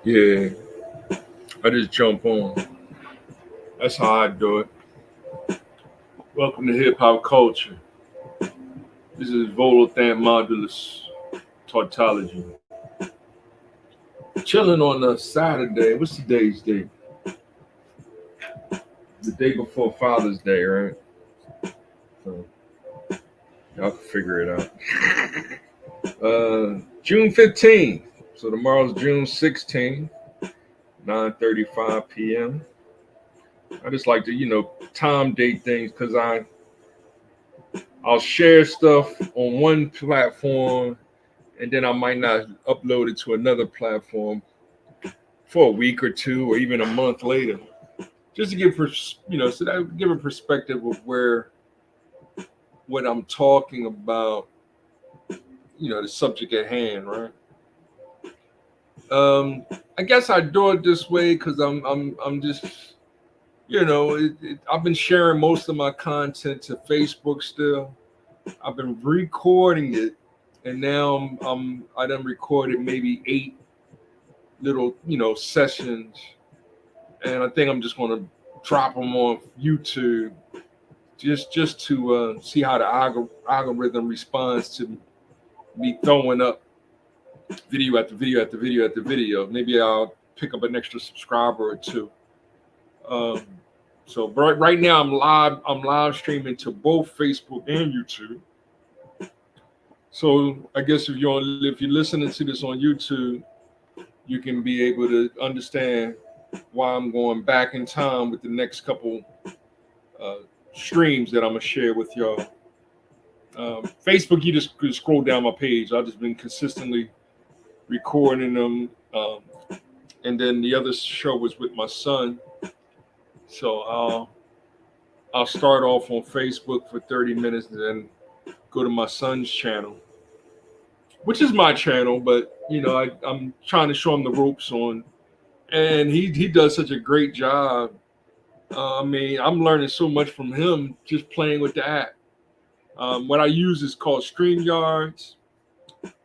Yeah, I just jump on. That's how I do it. Welcome to Hip Hop Culture. This is Volothan Modulus Tautology. Chilling on a Saturday. What's today's date? The day before Father's Day, right? So y'all can figure it out. June 15th. So tomorrow's June 16th, 9:35 p.m. I just like to, time date things because I'll share stuff on one platform and then I might not upload it to another platform for a week or two or even a month later, just to so that give a perspective of where what I'm talking about, the subject at hand, right? I guess I do it this way because I'm just I've been sharing most of my content to Facebook still. I've been recording it, and now I done recorded maybe 8 little sessions, and I think I'm just gonna drop them on YouTube just to see how the algorithm responds to me throwing up video after video after video after video. Maybe I'll pick up an extra subscriber or two. Um, so right now I'm live streaming to both Facebook and YouTube. So I guess if you're listening to this on YouTube, you can be able to understand why I'm going back in time with the next couple uh, streams that I'm gonna share with y'all. Facebook, you just could scroll down my page. I've just been consistently recording them, and then the other show was with my son. So I'll start off on Facebook for 30 minutes, and then go to my son's channel, which is my channel, but I'm trying to show him the ropes on, and he does such a great job. I mean, I'm learning so much from him just playing with the app. What I use is called StreamYards.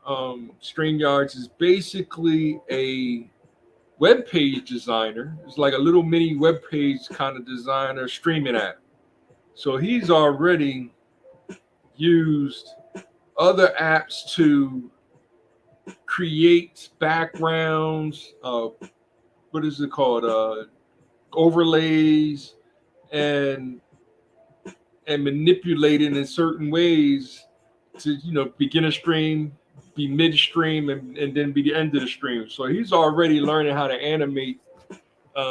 StreamYards is basically a web page designer. It's like a little mini web page kind of designer streaming app. So he's already used other apps to create backgrounds. What is it called? Overlays and manipulate it in certain ways to begin a stream, be midstream, and then be the end of the stream. So he's already learning how to animate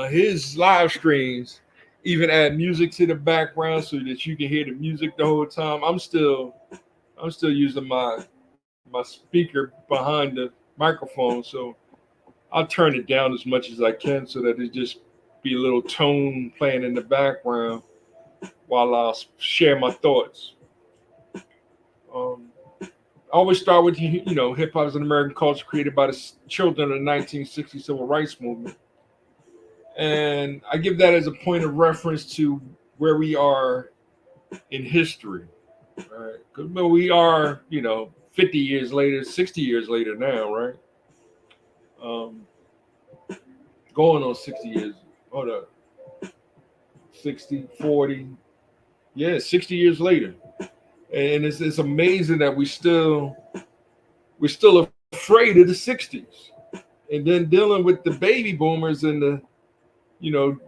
his live streams, even add music to the background so that you can hear the music the whole time. I'm still using my speaker behind the microphone, so I'll turn it down as much as I can so that it just be a little tone playing in the background while I share my thoughts. I always start with hip hop is an American culture created by the children of the 1960 civil rights movement, and I give that as a point of reference to where we are in history, right? Because we are 50 years later, 60 years later now, right? Um, Going on 60 years. Hold up, 60, 40, yeah, 60 years later, and it's amazing that we're still afraid of the 60s, and then dealing with the baby boomers and the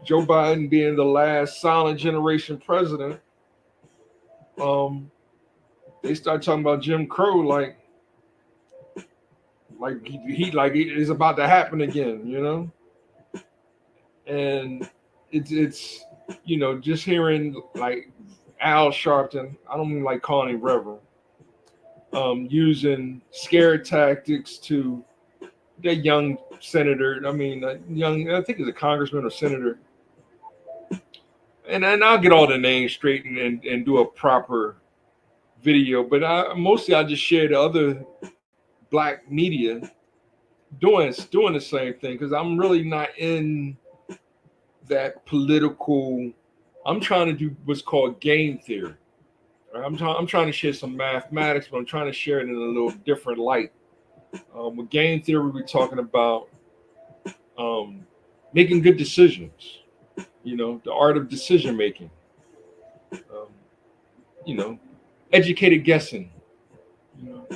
Joe Biden being the last silent generation president. um they start talking about Jim Crow like he like it is about to happen again, and it's just hearing like Al Sharpton. I don't even like calling him Reverend. Using scare tactics to the young senator. I mean, young. I think he's a congressman or senator. And I'll get all the names straight and do a proper video. But I just share the other black media doing the same thing because I'm really not in that political. I'm trying to do what's called game theory. Right? I'm trying to share some mathematics, but I'm trying to share it in a little different light. With game theory, we're talking about making good decisions, the art of decision making, um, educated guessing.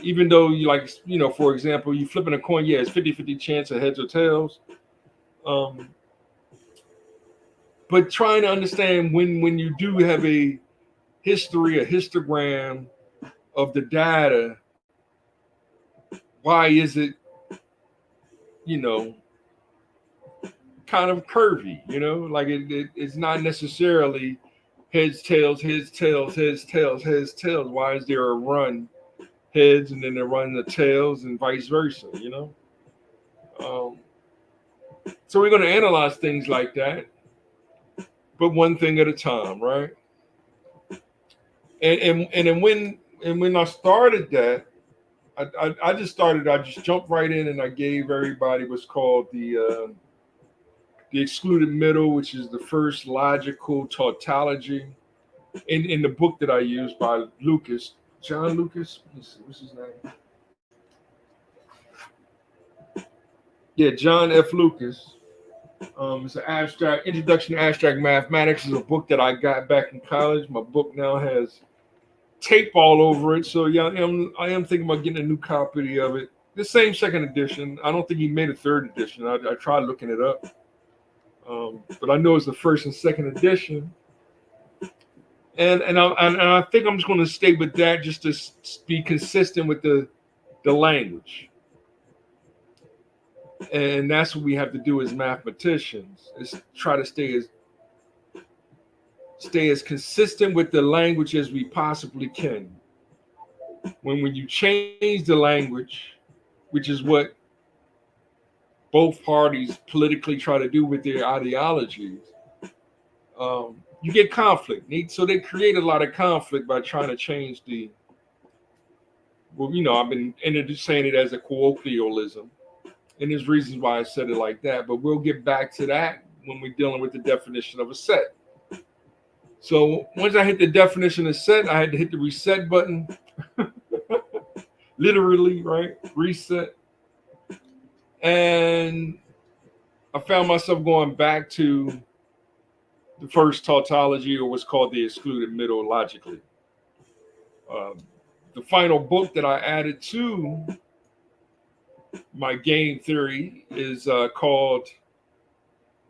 Even though you like, for example, you flipping a coin, yeah, it's 50-50 chance of heads or tails. Um, but trying to understand when you do have a histogram of the data, why is it, you know, kind of curvy, like it's not necessarily heads, tails, heads, tails, heads, tails, heads, tails. Why is there a run heads and then they're running the tails and vice versa? Um, so we're going to analyze things like that, but one thing at a time, right? And when I started that, I just started. I just jumped right in and I gave everybody what's called the excluded middle, which is the first logical tautology in the book that I used by Lucas, John Lucas. Let's see, what's his name? Yeah, John F. Lucas. It's an abstract introduction to abstract mathematics. Is a book that I got back in college. My book now has tape all over it, so yeah, I am thinking about getting a new copy of it. The same second edition. I don't think he made a third edition. I tried looking it up, but I know it's the first and second edition. And I think I'm just going to stay with that just to be consistent with the language. And that's what we have to do as mathematicians, is try to stay as consistent with the language as we possibly can. When you change the language, which is what both parties politically try to do with their ideologies, you get conflict. So they create a lot of conflict by trying to change I've been saying it as a colloquialism. And there's reasons why I said it like that, but we'll get back to that when we're dealing with the definition of a set. So once I hit the definition of set, I had to hit the reset button. Literally, right? Reset. And I found myself going back to the first tautology, or what's called the excluded middle logically. The final book that I added to my game theory is called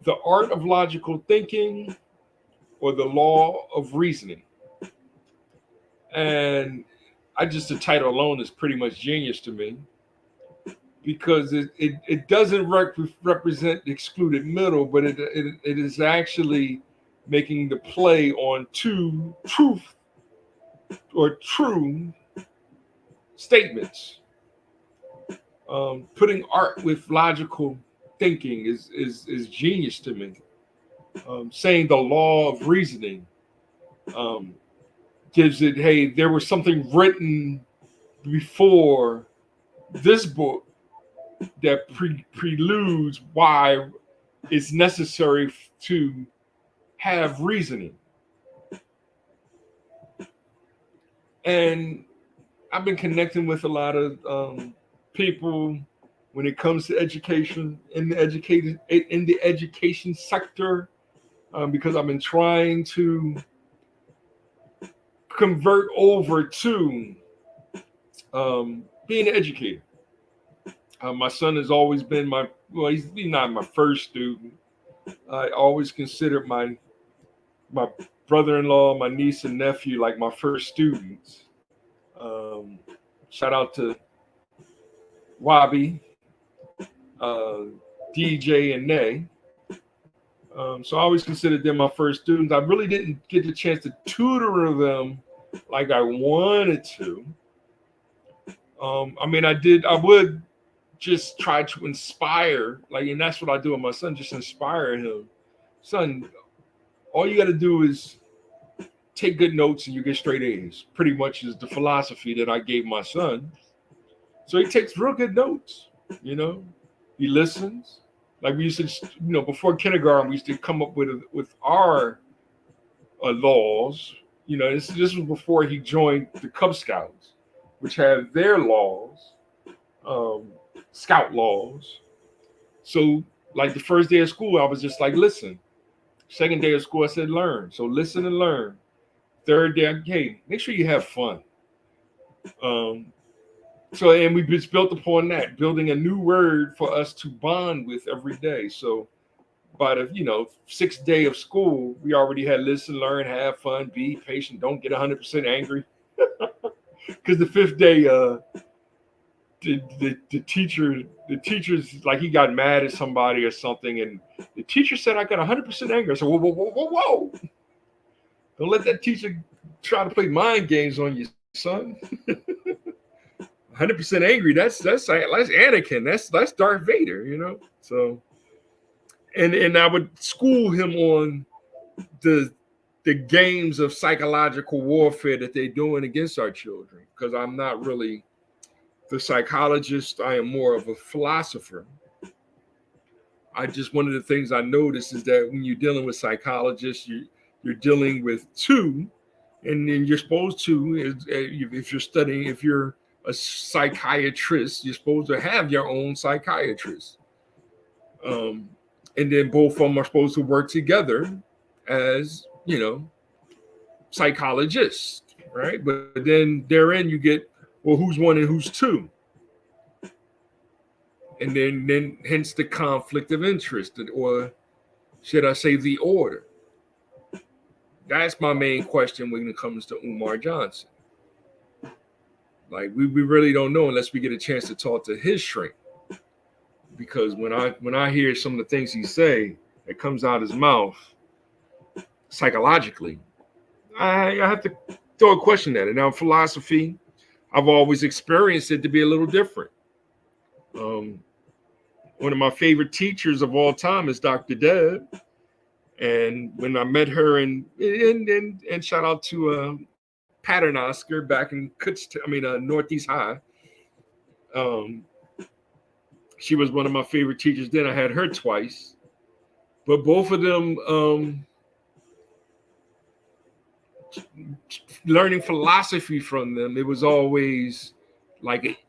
The Art of Logical Thinking, or The Law of Reasoning. And the title alone is pretty much genius to me, because it doesn't represent the excluded middle, but it is actually making the play on two truth or true statements. Putting art with logical thinking is genius to me. Saying the law of reasoning gives it, hey, there was something written before this book that preludes why it's necessary to have reasoning. And I've been connecting with a lot of people when it comes to education in the education sector, because I've been trying to convert over to being an educator. My son has always been he's not my first student. I always considered my brother-in-law, my niece and nephew like my first students. Shout out to Wabi, DJ, and Nay. So I always considered them my first students. I really didn't get the chance to tutor them like I wanted to. I would just try to inspire, and that's what I do with my son, just inspire him. Son, all you got to do is take good notes and you get straight A's. Pretty much is the philosophy that I gave my son. So he takes real good notes, He listens. Like we used to, before kindergarten, we used to come up with our laws. This was before he joined the Cub Scouts, which have their laws, scout laws. So like the first day of school, I was just like, listen. Second day of school, I said, learn. So listen and learn. Third day, hey, make sure you have fun. Um, so, and we just built upon that, building a new word for us to bond with every day. So by the, sixth day of school, we already had listen, learn, have fun, be patient, don't get 100% angry. Because the fifth day, the teacher's like he got mad at somebody or something, and the teacher said I got 100% angry. I said, whoa, whoa, whoa, whoa, whoa! Don't let that teacher try to play mind games on you, son. 100% angry. That's Anakin. That's Darth Vader. So, and I would school him on the games of psychological warfare that they're doing against our children, because I'm not really the psychologist. I am more of a philosopher. One of the things I noticed is that when you're dealing with psychologists, you're dealing with two, and then you're supposed to, if you're a psychiatrist, you're supposed to have your own psychiatrist. And then both of them are supposed to work together as, psychologists, right? But then therein you get, well, who's one and who's two? And then hence the conflict of interest, or should I say the order? That's my main question when it comes to Umar Johnson. Like we really don't know unless we get a chance to talk to his shrink. Because when I hear some of the things he say that comes out his mouth psychologically, I have to throw a question at it. Now, philosophy, I've always experienced it to be a little different. One of my favorite teachers of all time is Dr. Deb. And when I met her and shout out to Paternoster back in Northeast High. She was one of my favorite teachers then. I had her twice. But both of them, learning philosophy from them, it was always like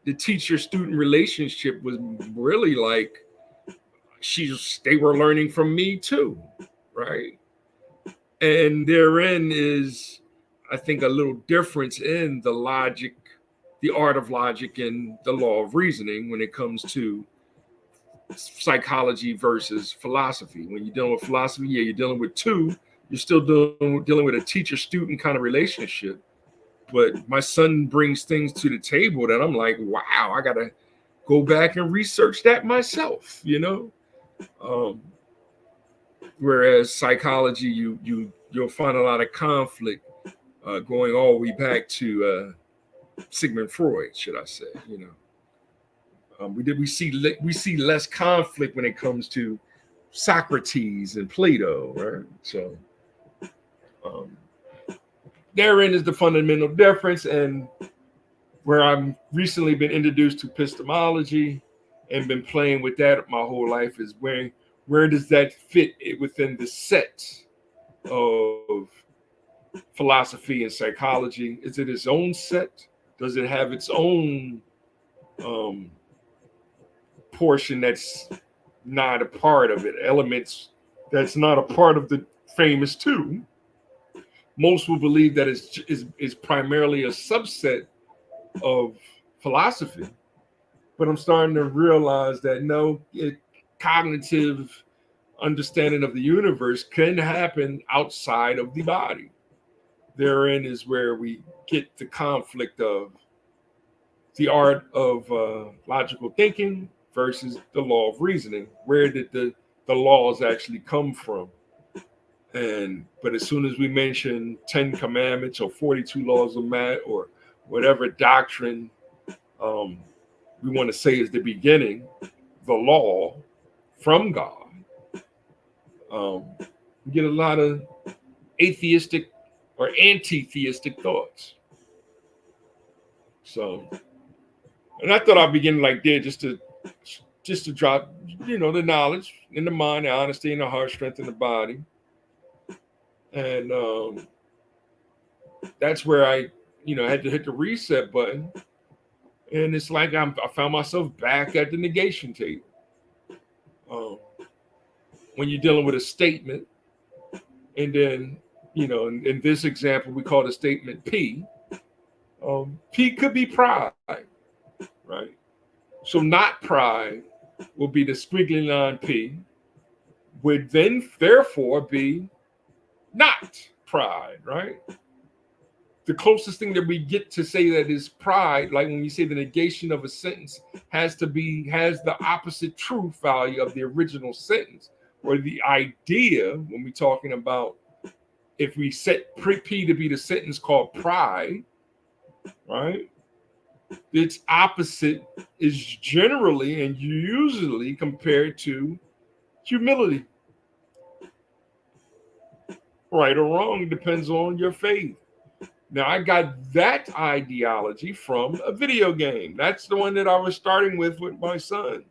the teacher-student relationship was really like they were learning from me too, right? And therein is, I think, a little difference in the logic, the art of logic, and the law of reasoning when it comes to psychology versus philosophy. When you're dealing with philosophy, you're dealing with two. You're still dealing with a teacher-student kind of relationship. But my son brings things to the table that I'm like, wow, I got to go back and research that myself, Whereas psychology, you'll find a lot of conflict going all the way back to Sigmund Freud, should I say? We see less conflict when it comes to Socrates and Plato, right? So therein is the fundamental difference, and where I've recently been introduced to epistemology and been playing with that my whole life is where does that fit within the set of philosophy and psychology? Is it its own set? Does it have its own portion that's not a part of it, elements that's not a part of the famous two? Most will believe that is primarily a subset of philosophy, but I'm starting to realize that no, cognitive understanding of the universe can happen outside of the body. Therein is where we get the conflict of the art of logical thinking versus the law of reasoning. Where did the laws actually come from? But as soon as we mention 10 commandments or 42 laws of man or whatever doctrine we want to say is the beginning, the law from God, we get a lot of atheistic or anti-theistic thoughts. So, and I thought I'd begin like there just to drop, the knowledge in the mind, the honesty in the heart, strength in the body. And that's where I, had to hit the reset button. And it's like I found myself back at the negation table. Um, when you're dealing with a statement, and then, in this example, we call the statement P. P could be pride, right? So not pride will be the squiggly line P, would then therefore be not pride, right? The closest thing that we get to say that is pride, like when we say the negation of a sentence has the opposite truth value of the original sentence, or the idea when we're talking about, if we set P to be the sentence called pride, right? Its opposite is generally and usually compared to humility. Right or wrong depends on your faith. Now, I got that ideology from a video game. That's the one that I was starting with my son.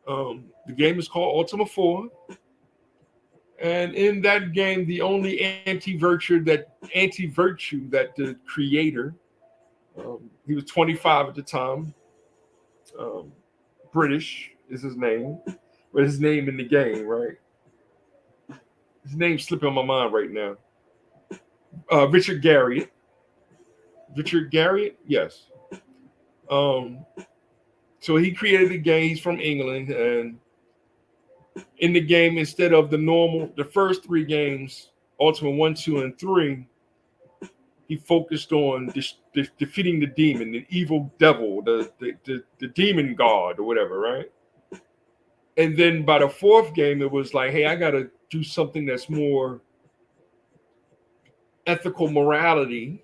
The game is called Ultima 4. And in that game, the only anti-virtue that the creator, he was 25 at the time, British is his name, but his name in the game, right? His name's slipping on my mind right now. Richard Garriott. Richard Garriott, yes. So he created the game. He's from England, and in the game, instead of the first three games, Ultima 1, 2, and 3, he focused on defeating the demon, the evil devil, the demon god, or whatever, right? And then by the fourth game, it was like, hey, I got to do something that's more ethical morality,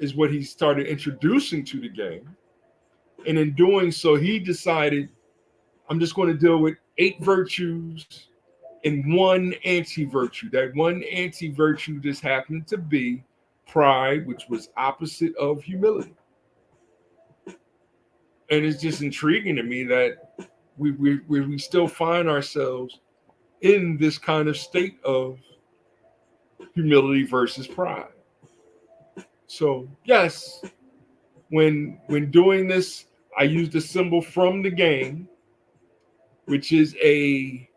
is what he started introducing to the game. And in doing so, he decided, I'm just going to deal with 8 virtues and one anti-virtue. That one anti-virtue just happened to be pride, which was opposite of humility. And it's just intriguing to me that we still find ourselves in this kind of state of humility versus pride. So yes, when doing this, I used a symbol from the game, which is it's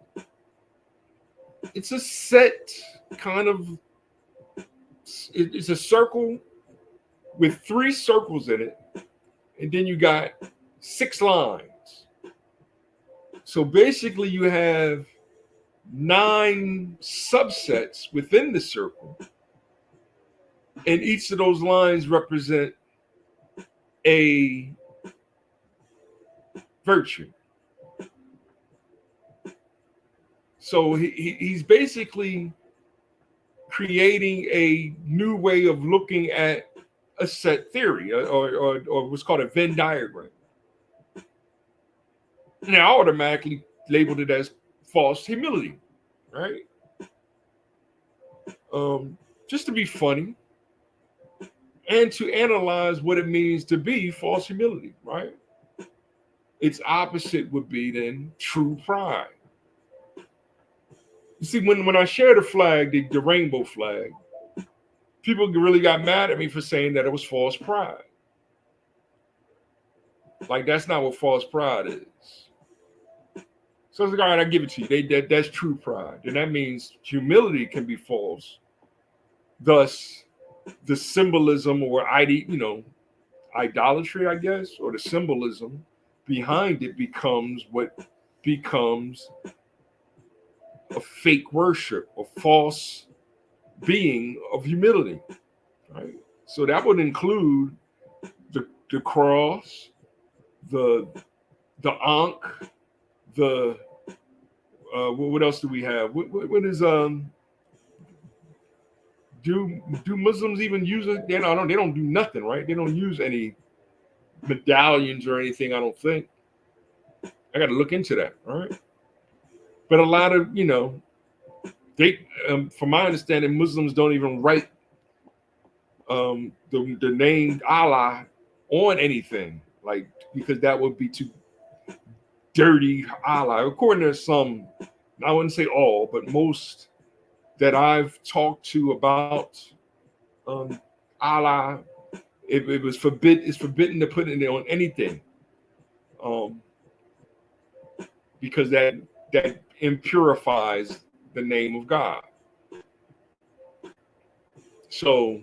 a set kind of, it's a circle with 3 circles in it, and then you got 6 lines. So basically you have 9 subsets within the circle, and each of those lines represent a virtue. So he's basically creating a new way of looking at a set theory, or what's called a Venn diagram. And I automatically labeled it as false humility, right? Just to be funny and to analyze what it means to be false humility, right? Its opposite would be then true pride. You see, when I shared the flag, the rainbow flag, people really got mad at me for saying that it was false pride. Like, that's not what false pride is. So I was like, all right, I give it to you. That's true pride. And that means humility can be false. Thus, the symbolism or idolatry, I guess, or the symbolism behind it becomes a fake worship, a false being of humility, right? So that would include the cross, the ankh, the what else do we have? What is do Muslims even use it? They don't do nothing, right? They don't use any medallions or anything, I don't think. I got to look into that, all right? But a lot of, they, from my understanding, Muslims don't even write the name Allah on anything, like, because that would be too dirty. Allah, according to some, I wouldn't say all, but most that I've talked to about Allah, it was it's forbidden to put it on anything, because that impurifies the name of God. So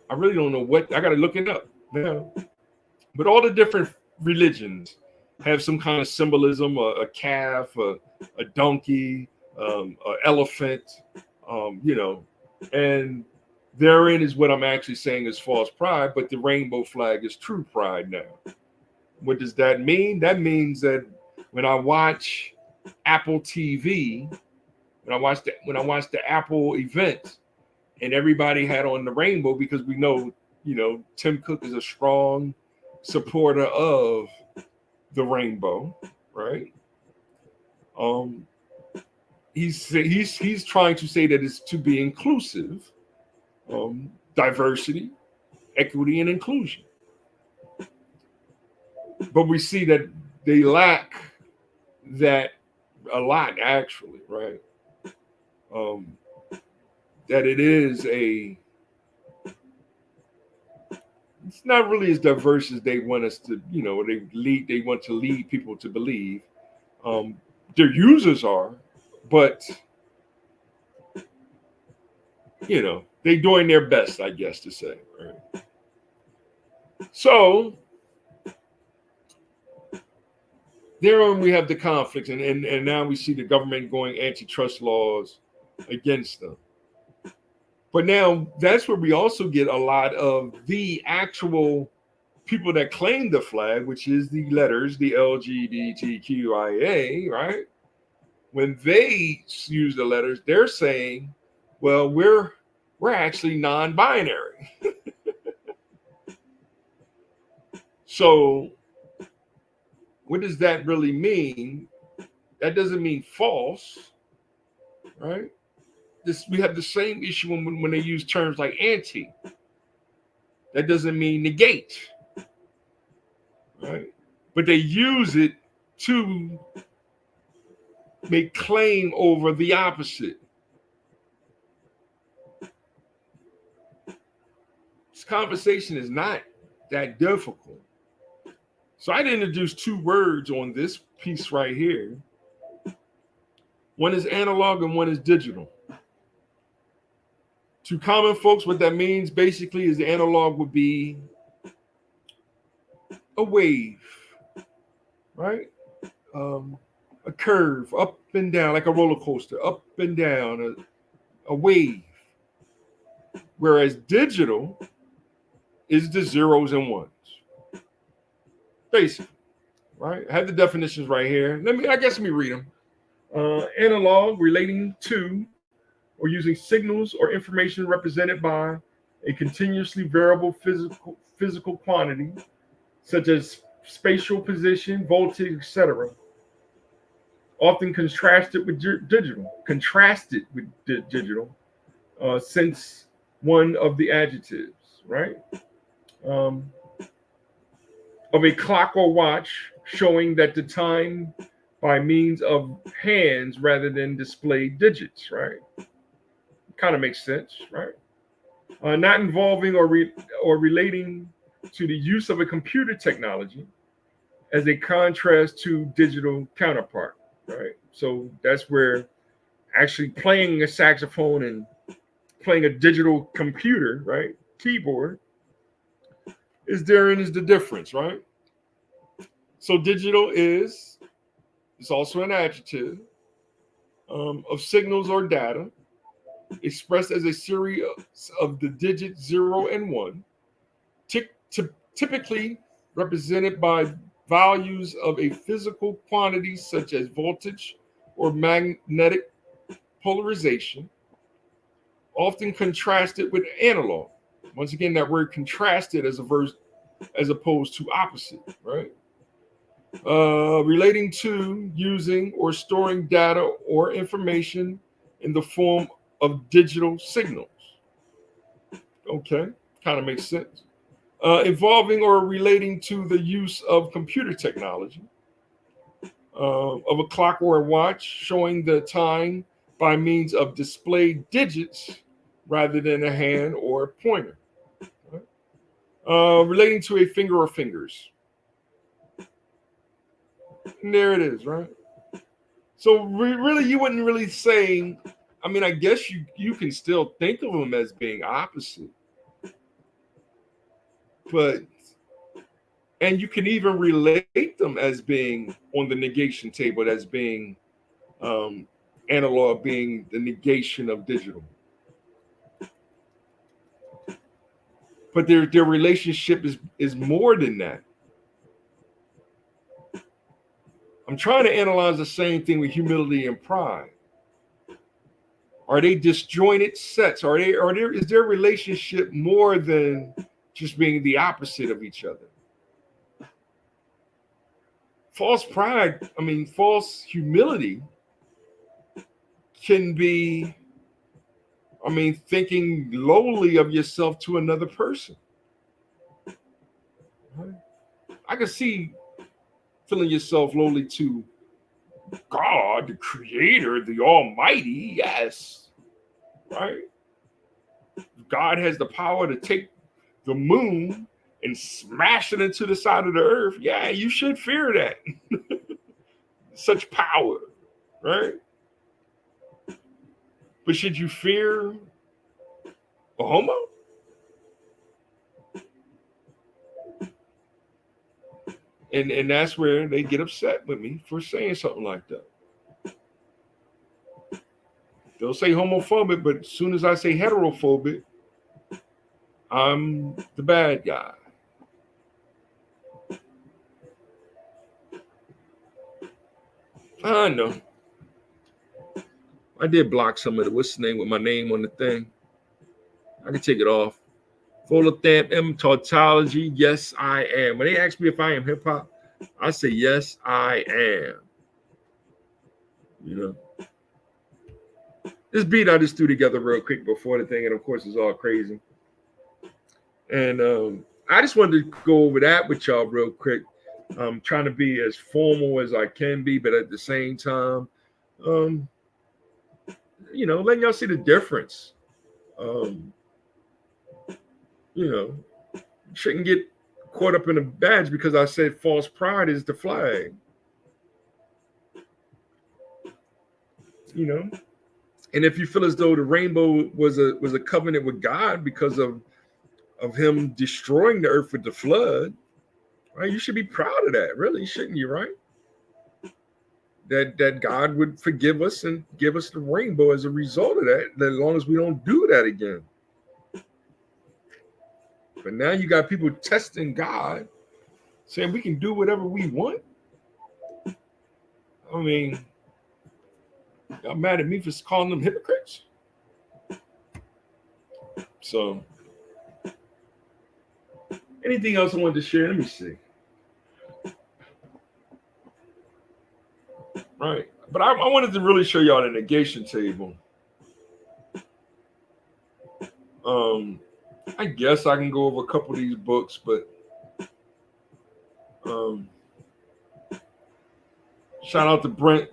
I really don't know what, I got to look it up now. But all the different religions have some kind of symbolism, a calf, a donkey, an elephant, and therein is what I'm actually saying is false pride, but the rainbow flag is true pride now. What does that mean? That means that when I watch Apple TV, when I watch the Apple event, and everybody had on the rainbow, because we know, Tim Cook is a strong supporter of the rainbow, right? He's trying to say that it's to be inclusive, diversity, equity, and inclusion. But we see that they lack that a lot, actually, right? That it's not really as diverse as they want us to, they want to lead people to believe. Their users are, but they're doing their best, I guess, to say, right? So there we have the conflicts, and now we see the government going antitrust laws against them. But now that's where we also get a lot of the actual people that claim the flag, which is the letters, the LGBTQIA, right? When they use the letters, they're saying, well, we're actually non-binary. So what does that really mean? That doesn't mean false, right? We have the same issue when they use terms like anti. That doesn't mean negate, right? But they use it to make claim over the opposite. This conversation is not that difficult. So I'd introduce two words on this piece right here. One is analog and one is digital. To common folks, what that means basically is the analog would be a wave, right? A curve, up and down, like a roller coaster, up and down, a wave. Whereas digital is the zeros and ones, basically, right? I have the definitions right here. Let me read them. Analog, relating to or using signals or information represented by a continuously variable physical quantity, such as spatial position, voltage, etc. Often contrasted with digital, since one of the adjectives, right? Of a clock or watch, showing that the time by means of hands rather than displayed digits, right? Kind of makes sense, right? Not involving or relating to the use of a computer technology as a contrast to digital counterpart, right? So that's where actually playing a saxophone and playing a digital computer, right, keyboard, is the difference, right? So digital is also an adjective of signals or data expressed as a series of the digits 0 and 1, typically represented by values of a physical quantity such as voltage or magnetic polarization, often contrasted with analog. Once again, that word contrasted as opposed to opposite, right? Relating to using or storing data or information in the form of digital signals. Okay, kind of makes sense. Involving or relating to the use of computer technology, of a clock or a watch, showing the time by means of displayed digits rather than a hand or a pointer. Right? Relating to a finger or fingers. And there it is, right? So really, you wouldn't really say. I mean, I guess you can still think of them as being opposite, but and you can even relate them as being on the negation table as being um, analog being the negation of digital. But their relationship is more than that. I'm trying to analyze the same thing with humility and pride. Are they disjointed sets? Is their relationship more than just being the opposite of each other? False pride, I mean, false humility can be, I mean, thinking lowly of yourself to another person. I can see feeling yourself lowly to God, the creator, the almighty, yes. Right? God has the power to take the moon and smash it into the side of the earth. Yeah, you should fear that. Such power, right? But should you fear a homo? And that's where they get upset with me for saying something like that. They'll say homophobic, but as soon as I say heterophobic, I'm the bad guy. I know. I did block some of the what's the name with my name on the thing. I can take it off. Folothamp M tautology. Yes, I am. When they ask me if I am hip hop, I say yes, I am. You know. This beat I just threw together real quick before the thing, and of course it's all crazy. And I just wanted to go over that with y'all real quick. I'm trying to be as formal as I can be, but at the same time, letting y'all see the difference. Shouldn't get caught up in a badge because I said false pride is the flag. And if you feel as though the rainbow was a covenant with God because of him destroying the earth with the flood, right? You should be proud of that, really, shouldn't you, right? That God would forgive us and give us the rainbow as a result of that, as long as we don't do that again. But now you got people testing God, saying we can do whatever we want. I mean, y'all mad at me for calling them hypocrites? So, anything else I wanted to share? Let me see. Right. But I wanted to really show y'all the negation table. I guess I can go over a couple of these books, but shout out to Brent.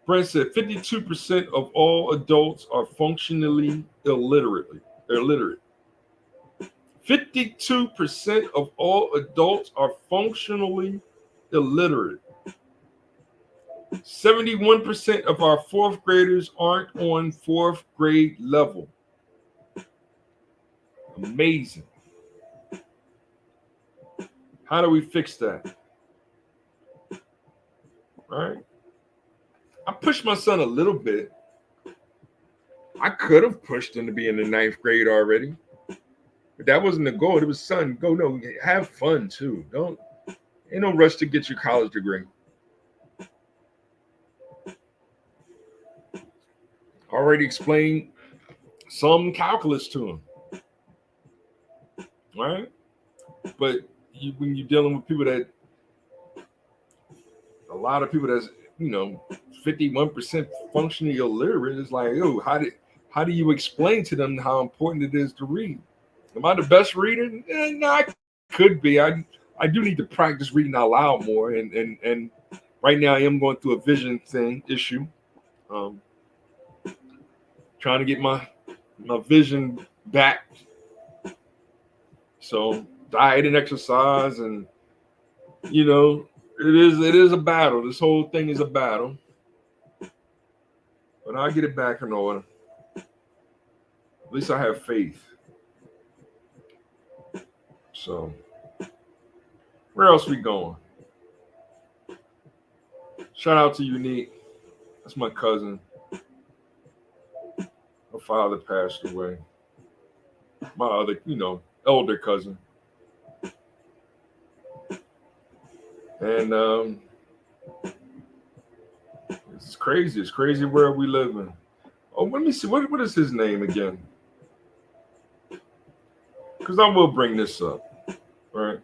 Brent said 52% of all adults are functionally illiterate. 52% of all adults are functionally illiterate. 71% of our fourth graders aren't on fourth grade level. Amazing. How do we fix that? Right? I pushed my son a little bit. I could have pushed him to be in the 9th grade already. But that wasn't the goal. It was, son, go, no, have fun too. Ain't no rush to get your college degree. Already explained some calculus to him. Right? But when you're dealing with people that, a lot of people that's, 51% functionally illiterate, it's like, oh, how do you explain to them how important it is to read? Am I the best reader? No, I could be. I do need to practice reading out loud more. And right now I am going through a vision issue. Trying to get my vision back. So diet and exercise and, It is a battle. This whole thing is a battle. But I'll get it back in order. At least I have faith. So, where else we going? Shout out to Unique. That's my cousin. Her father passed away. My other, elder cousin. And it's crazy. It's crazy where we live in. Oh, let me see. What is his name again? Because I will bring this up, right?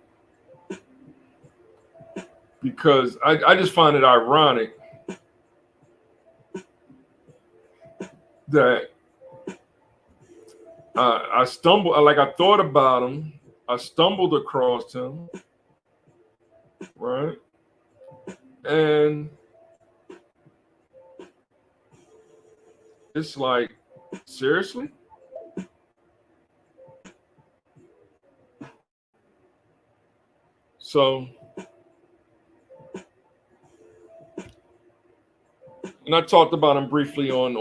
Because I just find it ironic that I thought about him. I stumbled across him, right? And it's like, seriously? So, and I talked about him briefly on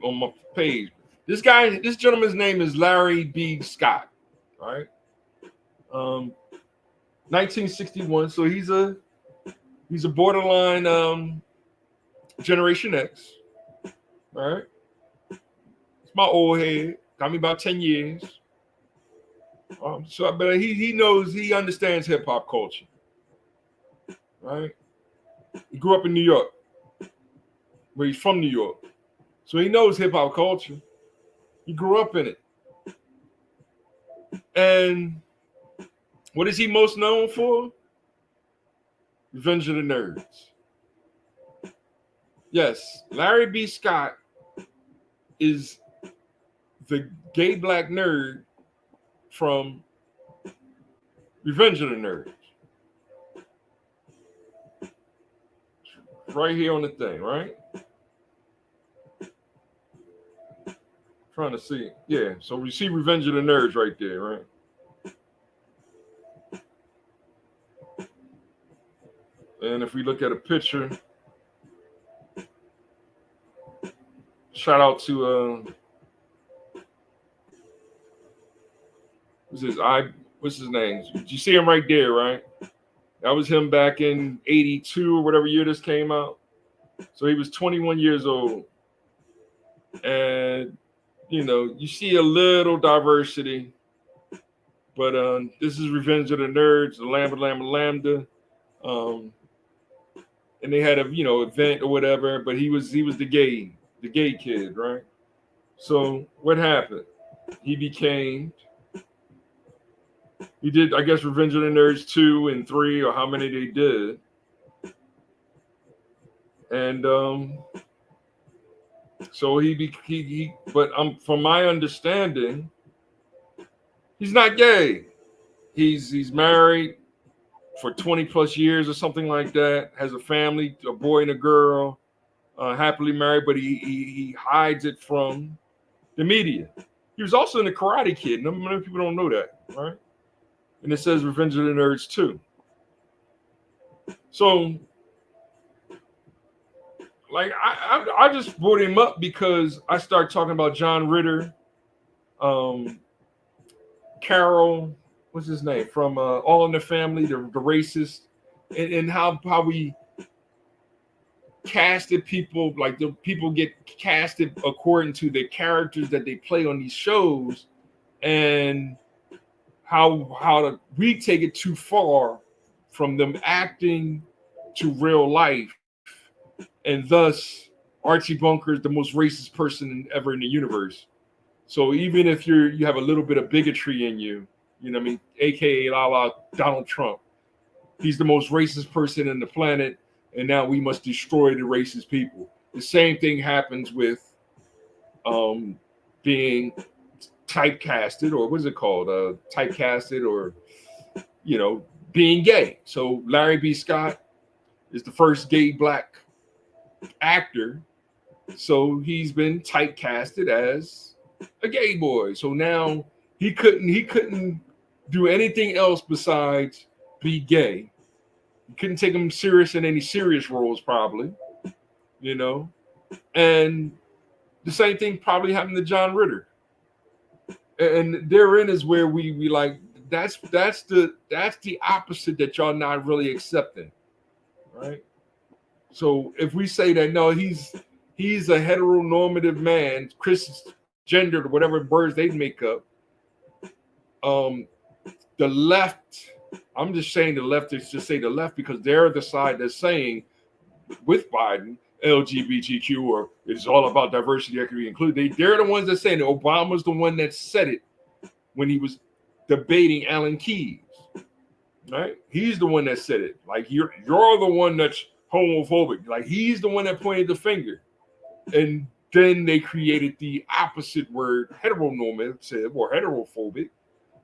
my page. This gentleman's name is Larry B. Scott, right? 1961. So he's a borderline Generation X, right? It's my old head. Got me about 10 years. So I bet he understands hip hop culture, right? He grew up in New York, where he's from New York, so he knows hip hop culture. He grew up in it, and what is he most known for? Revenge of the Nerds. Yes, Larry B. Scott is the gay black nerd from Revenge of the Nerds. Right here on the thing, right? Trying to see. Yeah, so we see Revenge of the Nerds right there, right? And if we look at a picture, shout out to what's his name? You see him right there, right? That was him back in 82 or whatever year this came out. So he was 21 years old. And, you see a little diversity. But this is Revenge of the Nerds, the Lambda. And they had a, event or whatever, but he was the gay kid, right? So what happened? He did, I guess, Revenge of the Nerds 2 and 3, or how many they did. And so but from my understanding, he's not gay. He's married for 20 plus years or something like that, has a family, a boy and a girl, happily married, but he hides it from the media. He was also in the Karate Kid. Many people don't know that, right? And it says Revenge of the Nerds 2. So, like, I just brought him up because I started talking about John Ritter, Carol, what's his name, from All in the Family, the racist, and how we casted people, like the people get casted according to the characters that they play on these shows, and how we take it too far from them acting to real life, and thus Archie Bunker is the most racist person ever in the universe. So even if you have a little bit of bigotry in you, you know what I mean, aka la Donald Trump, he's the most racist person in the planet, and now we must destroy the racist people. The same thing happens with being typecasted, or what is it called? Typecasted, or being gay. So Larry B. Scott is the first gay black actor, so he's been typecasted as a gay boy. So now he couldn't do anything else besides be gay. couldn't take him serious in any serious roles, probably, you know. And the same thing probably happened to John Ritter. And therein is where we like that's the opposite that y'all not really accepting, right? So if we say that no, he's a heteronormative man, Chris gendered, whatever words they make up, um, the left. I'm just saying the left is just say the left because they're the side that's saying with Biden LGBTQ or it's all about diversity, equity, inclusion. They're the ones that saying it. Obama's the one that said it when he was debating Alan Keyes. Right? He's the one that said it. Like you're the one that's homophobic. Like he's the one that pointed the finger. And then they created the opposite word, heteronormative or heterophobic.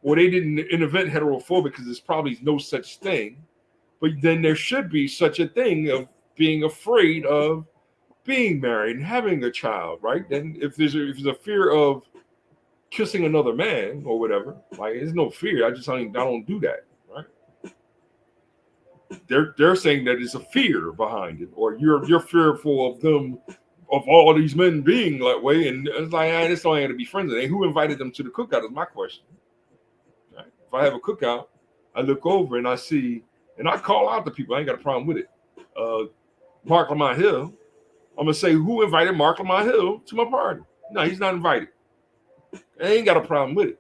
Or they didn't invent heterophobic because there's probably no such thing. But then there should be such a thing of being afraid of being married and having a child, right? Then if there's a fear of kissing another man or whatever, like there's no fear. I don't do that, right? They're saying that it's a fear behind it, or you're fearful of them, of all these men being that way, and it's like I just don't have to be friends with them. Who invited them to the cookout is my question. Right? If I have a cookout, I look over and I see, and I call out the people. I ain't got a problem with it. Mark Lamont Hill. I'm gonna say who invited Mark Lamont Hill to my party. No, he's not invited. I ain't got a problem with it.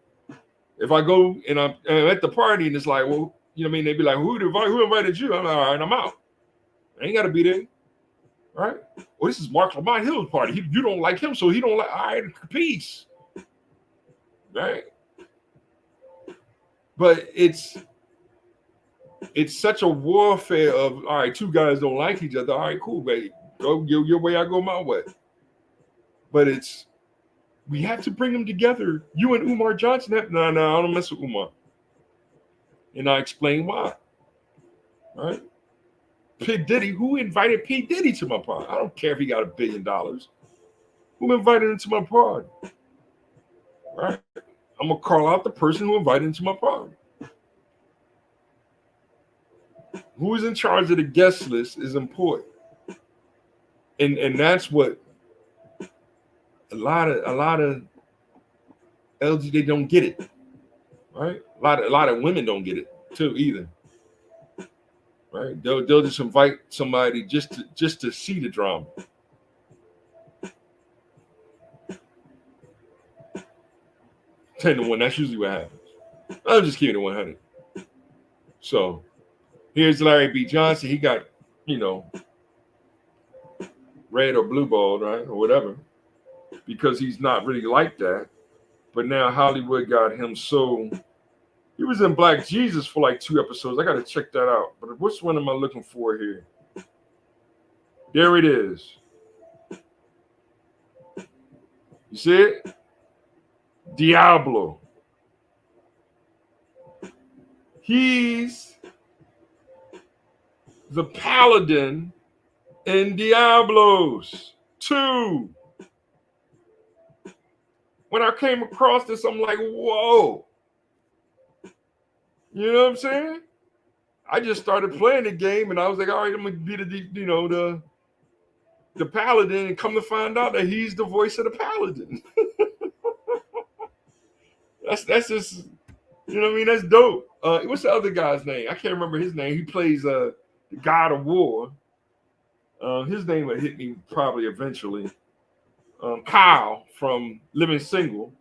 If I go and I'm at the party and it's like, well, you know what I mean? They'd be like, who invited you? I'm like, all right, I'm out. I ain't got to be there. Right? Well, this is Mark Lamont Hill's party. You don't like him, so he don't like, all right, peace. Right? But it's such a warfare of, all right, two guys don't like each other. All right, cool, baby. Go your way, I go my way. But we have to bring them together. You and Umar Johnson no, I don't mess with Umar. And I explain why. Right? P. Diddy, who invited P. Diddy to my party? I don't care if he got $1 billion. Who invited him to my party? Right? I'm gonna call out the person who invited him to my party. Who is in charge of the guest list is important. And that's what a lot of LG, they don't get it. Right? A lot of women don't get it too either. Right? They'll just invite somebody just to see the drama. 10-1, that's usually what happens. I'm just keeping it 100. So here's Larry B. Johnson. He got, red or blue balled, right? Or whatever. Because he's not really like that. But now Hollywood got him so. He was in Black Jesus for like 2 episodes. I got to check that out. But which one am I looking for here? There it is. You see it? Diablo. He's the paladin in Diablos 2. When I came across this, I'm like, whoa. You know what I'm saying? I just started playing the game and I was like, all right, I'm going to be the paladin, and come to find out that he's the voice of the paladin. That's just, you know what I mean? That's dope. What's the other guy's name? I can't remember his name. He plays the God of War. His name would hit me probably eventually. Kyle from Living Single.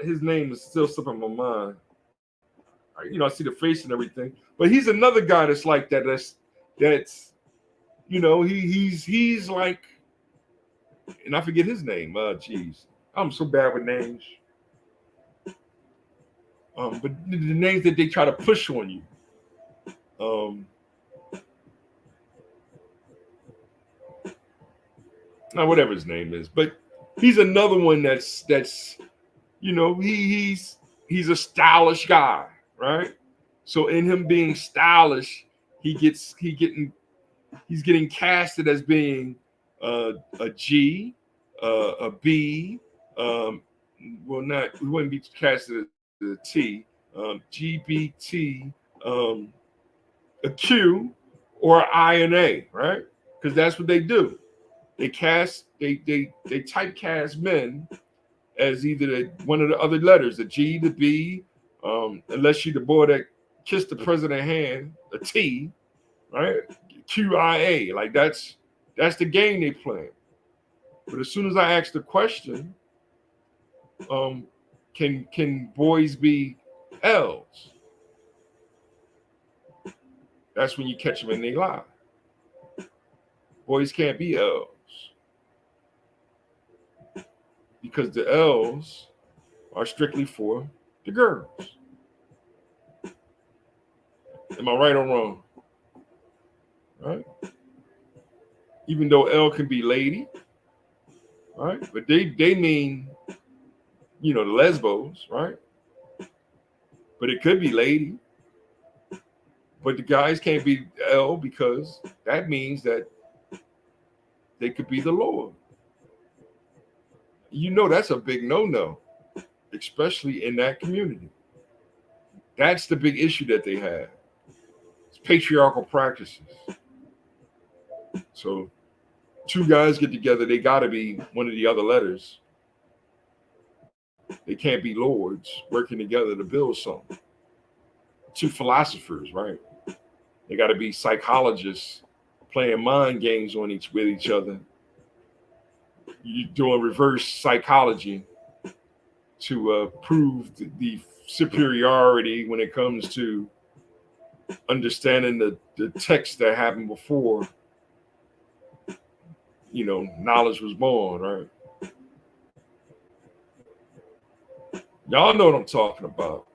His name is still slipping my mind. I see the face and everything. But he's another guy that's like that. That's he's like, and I forget his name. Geez, I'm so bad with names. But the names that they try to push on you. Now whatever his name is, but he's another one that's he's a stylish guy, right? So in him being stylish, he's getting casted as being a G, a B, we wouldn't be casted as a T, GBT, a Q, or an I and A, right? Because that's what they do. They typecast men as either one of the other letters, the G, the B, unless you the boy that kissed the president's hand, a T, right? QIA, like that's the game they play. But as soon as I ask the question, can boys be L's? That's when you catch them in they lie. Boys can't be L's because the L's are strictly for the girls. Am I right or wrong? Right? Even though L can be lady, right? But they mean, the lesbos, right? But it could be lady. But the guys can't be L because that means that they could be the Lord. That's a big no-no, especially in that community. That's the big issue that they have. It's patriarchal practices. So two guys get together, they got to be one of the other letters. They can't be lords working together to build something. Two philosophers, right? They got to be psychologists playing mind games with each other. You're doing reverse psychology to prove the superiority when it comes to understanding the text that happened before, knowledge was born, right? Y'all know what I'm talking about.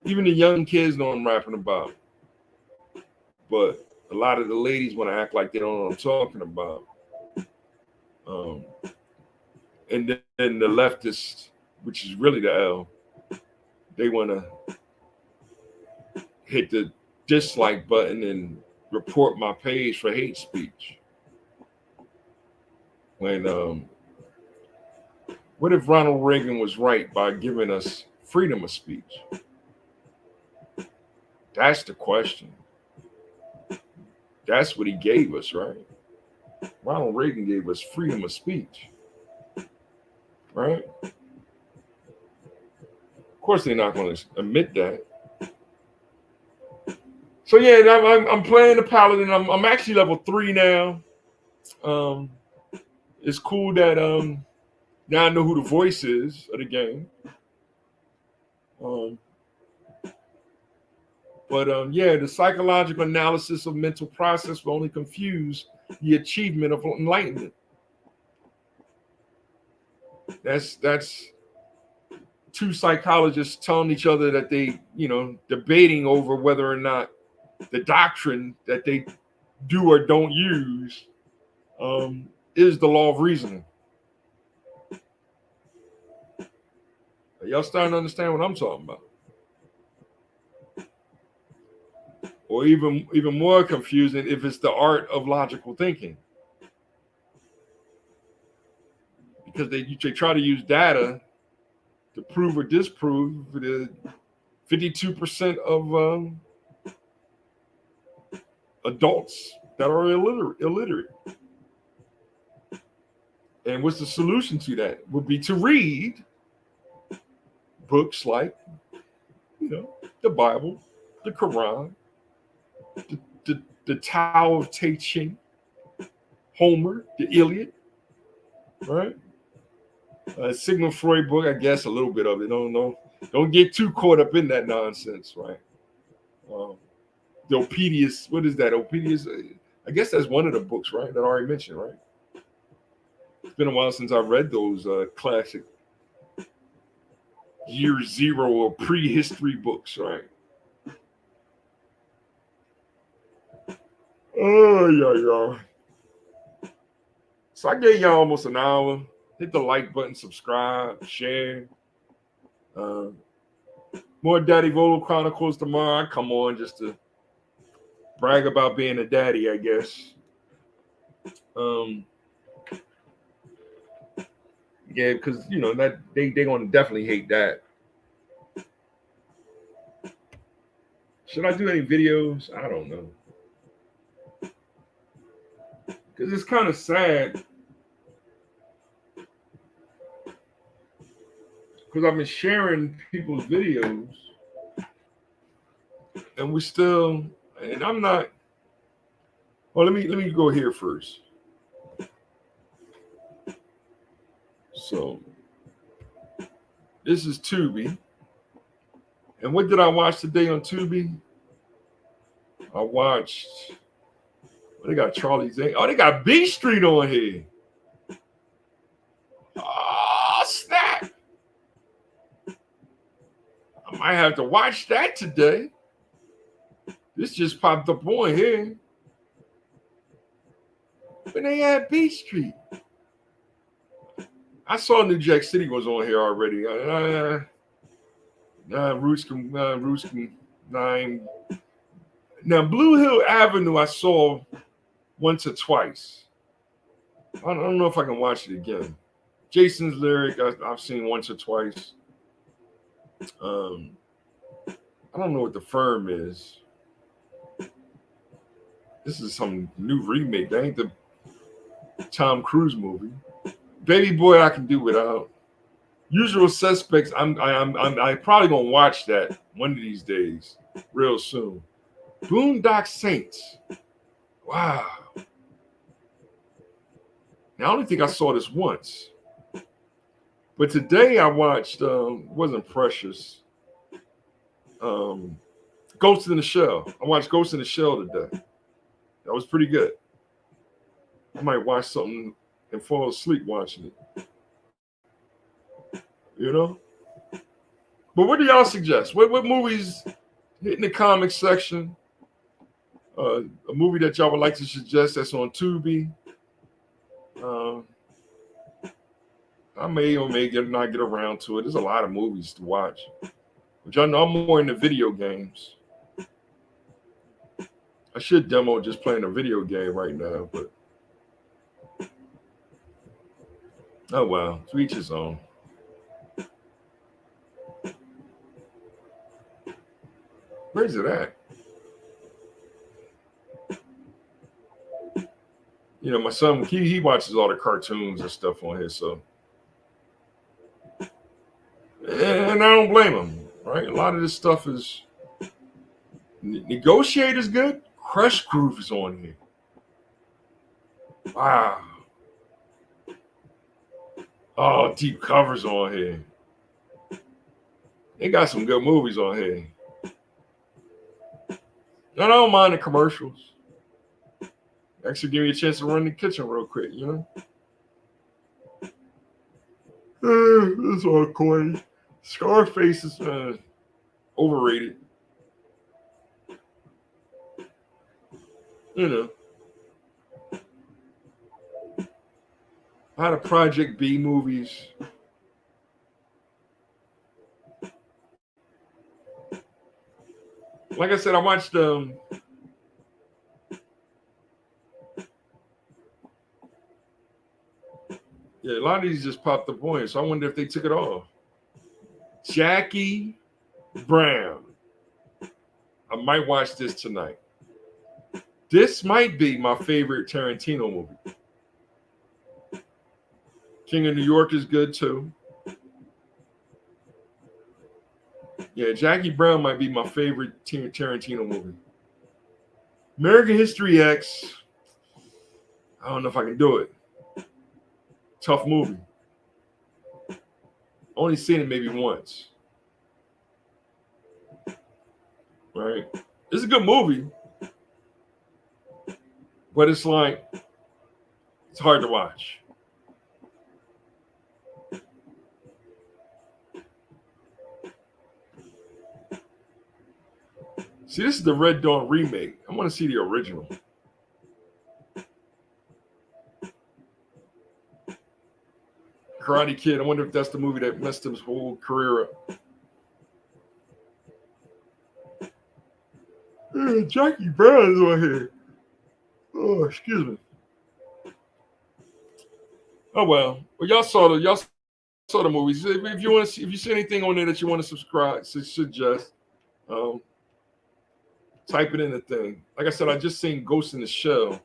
Even the young kids know what I'm rapping about. But a lot of the ladies want to act like they don't know what I'm talking about. And then the leftists, which is really the L, they want to hit the dislike button and report my page for hate speech. When what if Ronald Reagan was right by giving us freedom of speech? That's the question. That's what he gave us, right? Ronald Reagan gave us freedom of speech, right? Of course, they're not going to admit that. So yeah, I'm playing the paladin. I'm actually level 3 now. It's cool that now I know who the voice is of the game. But the psychological analysis of mental process will only confuse the achievement of enlightenment. That's two psychologists telling each other that they, debating over whether or not the doctrine that they do or don't use is the law of reasoning. Y'all starting to understand what I'm talking about? Or even more confusing if it's the art of logical thinking. Because they try to use data to prove or disprove the 52% of adults that are illiterate. And what's the solution to that? Would be to read books like, the Bible, the Quran, the Tao of Te Ching, Homer, the Iliad, right? Sigmund Freud book, I guess a little bit of it. Don't get too caught up in that nonsense, right? The Oedipus, what is that? Oedipus, I guess that's one of the books, right? That I already mentioned, right? It's been a while since I read those classic year zero or prehistory books, right? Oh, yeah. So I gave y'all almost an hour. Hit the like button, subscribe, share. More Daddy Volo Chronicles tomorrow. I come on just to brag about being a daddy, I guess. Yeah, because that they gonna definitely hate that. Should I do any videos? I don't know. Because it's kind of sad. Because I've been sharing people's videos. And we still, and I'm not. Well, let me go here first. So this is Tubi. And what did I watch today on Tubi? I watched, well, they got Charlie's Angels. Oh, they got B Street on here. Oh, snap. I might have to watch that today. This just popped up on here. When they had B Street. I saw New Jack City was on here already. Ruskin 9. Now, Blue Hill Avenue, I saw once or twice. I don't know if I can watch it again. Jason's Lyric, I've seen once or twice. I don't know what The Firm is. This is some new remake. That ain't the Tom Cruise movie. Baby Boy, I can do without. Usual Suspects, I'm probably gonna watch that one of these days, real soon. Boondock Saints. Wow. Now I only think I saw this once. But today I watched wasn't Precious. Ghost in the Shell. I watched Ghost in the Shell today. That was pretty good. I might watch something and fall asleep watching it. You know? But what do y'all suggest? What movies hit in the comics section? A movie that y'all would like to suggest that's on Tubi. I may or may not get around to it. There's a lot of movies to watch. But y'all know I'm more into video games. I should demo just playing a video game right now, but oh well, to each his own. Where's it at? You know, my son, he watches all the cartoons and stuff on here, so. And I don't blame him, right? A lot of this stuff is. Negotiate is good. Crush Groove is on here. Wow. Oh, Deep Cover's on here. They got some good movies on here. And I don't mind the commercials. Actually, give me a chance to run the kitchen real quick, you know? This is all corny. Scarface is overrated. You know. A lot of Project B movies. Like I said, I watched yeah, a lot of these just popped up on, so I wonder if they took it off. Jackie Brown. I might watch this tonight. This might be my favorite Tarantino movie. King of New York is good too. Yeah, Jackie Brown might be my favorite Tarantino movie. American History X. I don't know if I can do it. Tough movie. Only seen it maybe once. Right? It's a good movie. But it's like, it's hard to watch. See, this is the Red Dawn remake. I want to see the original. Karate Kid. I wonder if that's the movie that messed his whole career up. Jackie Brown is on here. Oh, excuse me. Oh well. Well, y'all saw the movies. If you want to see, if you see anything on there that you want to suggest, Type it in the thing. Like I said, I just seen Ghost in the Shell.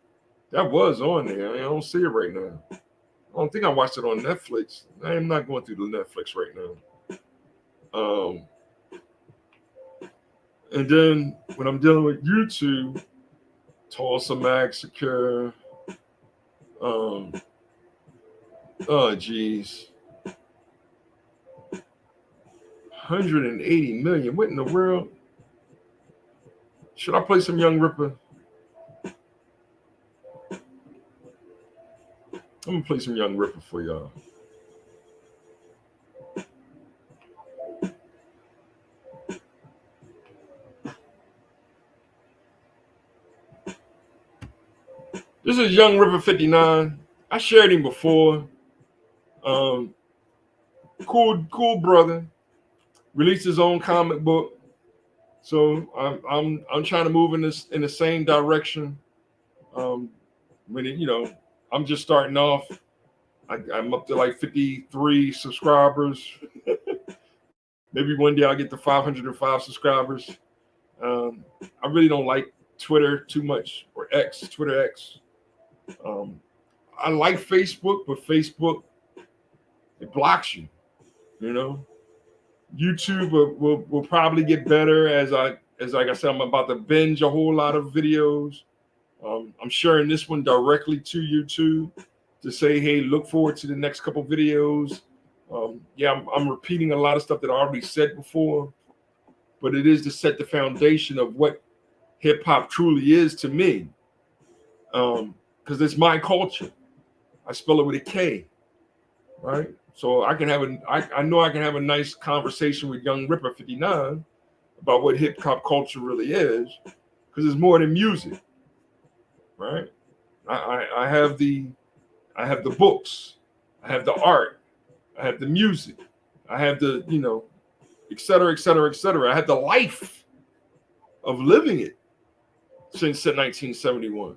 That was on there. I don't see it right now. I don't think I watched it on Netflix. I am not going through the Netflix right now. And then when I'm dealing with YouTube, Tulsa Massacre. Oh geez. 180 million. What in the world? Should I play some Young Ripper? I'm gonna play some Young Ripper for y'all. This is Young Ripper 59. I shared him before. Cool brother. Released his own comic book. So I'm trying to move in the same direction. I'm just starting off. I'm up to like 53 subscribers. Maybe one day I'll get to 505 subscribers. I really don't like Twitter too much, or X, Twitter X. I like Facebook, but Facebook, it blocks you. YouTube will probably get better as like I said, I'm about to binge a whole lot of videos. I'm sharing this one directly to YouTube to say, hey, look forward to the next couple videos. I'm repeating a lot of stuff that I already said before, but it is to set the foundation of what hip hop truly is to me. Because it's my culture. I spell it with a K, right? So I know I can have a nice conversation with Young Ripper 59 about what hip hop culture really is, because it's more than music, right? I have the books, I have the art, I have the music, I have the et cetera, et cetera, et cetera. I had the life of living it since 1971.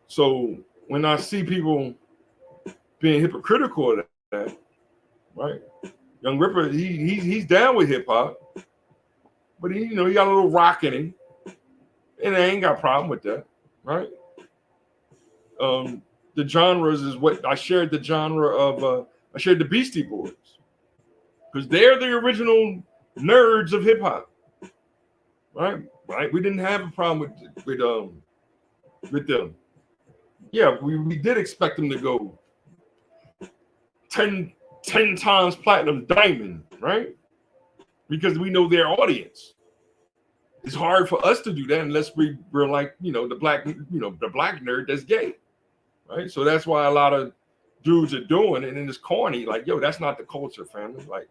So when I see people being hypocritical of that, right? Young Ripper, he's down with hip hop, but he got a little rock in him, and I ain't got a problem with that, right? The genres is what I shared. The genre of I shared the Beastie Boys, because they're the original nerds of hip hop, right? Right? We didn't have a problem with them. Yeah, we did expect them to go 10 times platinum diamond, right? Because we know their audience. It's hard for us to do that unless we're like, the black nerd that's gay, right? So that's why a lot of dudes are doing it, and it's corny. Like, yo, that's not the culture, family. Like,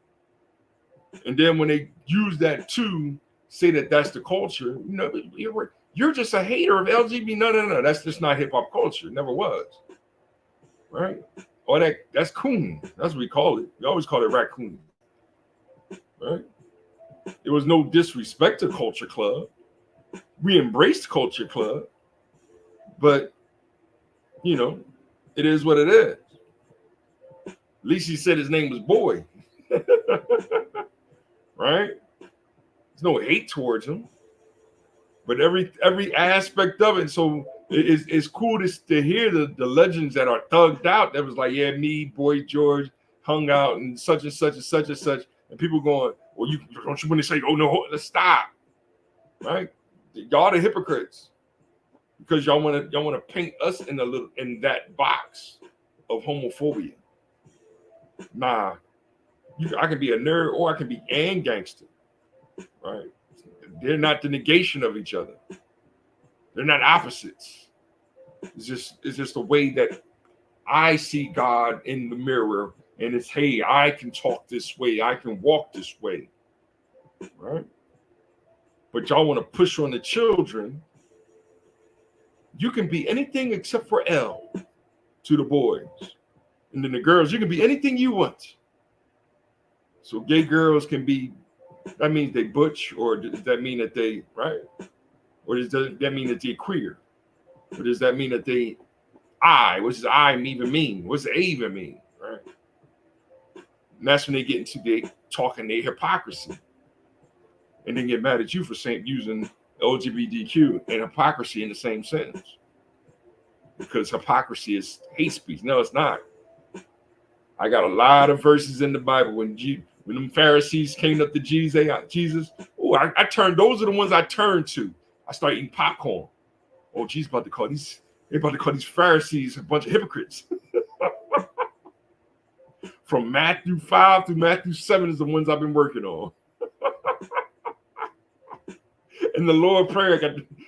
and then when they use that to say that that's the culture, you're just a hater of LGBT. No, that's just not hip hop culture. It never was, right? Or that's coon. That's what we call it. We always call it raccoon, right? There was no disrespect to Culture Club. We embraced Culture Club, but it is what it is. At least he said his name was Boy, right? There's no hate towards him, but every aspect of it. So it's cool to hear the legends that are thugged out. That was like, yeah, me, Boy George, hung out and such and such and such and such, and people going, well, you don't you want to say, oh no, let's stop, right? Y'all the hypocrites, because y'all want to paint us in that box of homophobia. Nah, I can be a nerd or I can be and gangster, right? They're not the negation of each other. They're not opposites. It's just the way that I see God in the mirror, and it's, hey, I can talk this way, I can walk this way, right? But y'all want to push on the children. You can be anything except for L to the boys. And then the girls, you can be anything you want. So gay girls can be, that means they butch, or does that mean that they, right? Or does that mean that they're queer? Or does that mean that they, what does I even mean? What's the A even mean, right? And that's when they get into talking their hypocrisy. and then get mad at you for using LGBTQ and hypocrisy in the same sentence. Because hypocrisy is hate speech. No, it's not. I got a lot of verses in the Bible when them Pharisees came up to Jesus. Oh, I turned. Those are the ones I turned to. I started eating popcorn. Oh, Jesus about to call these Pharisees a bunch of hypocrites. From Matthew 5 through Matthew 7 is the ones I've been working on. And the Lord Prayer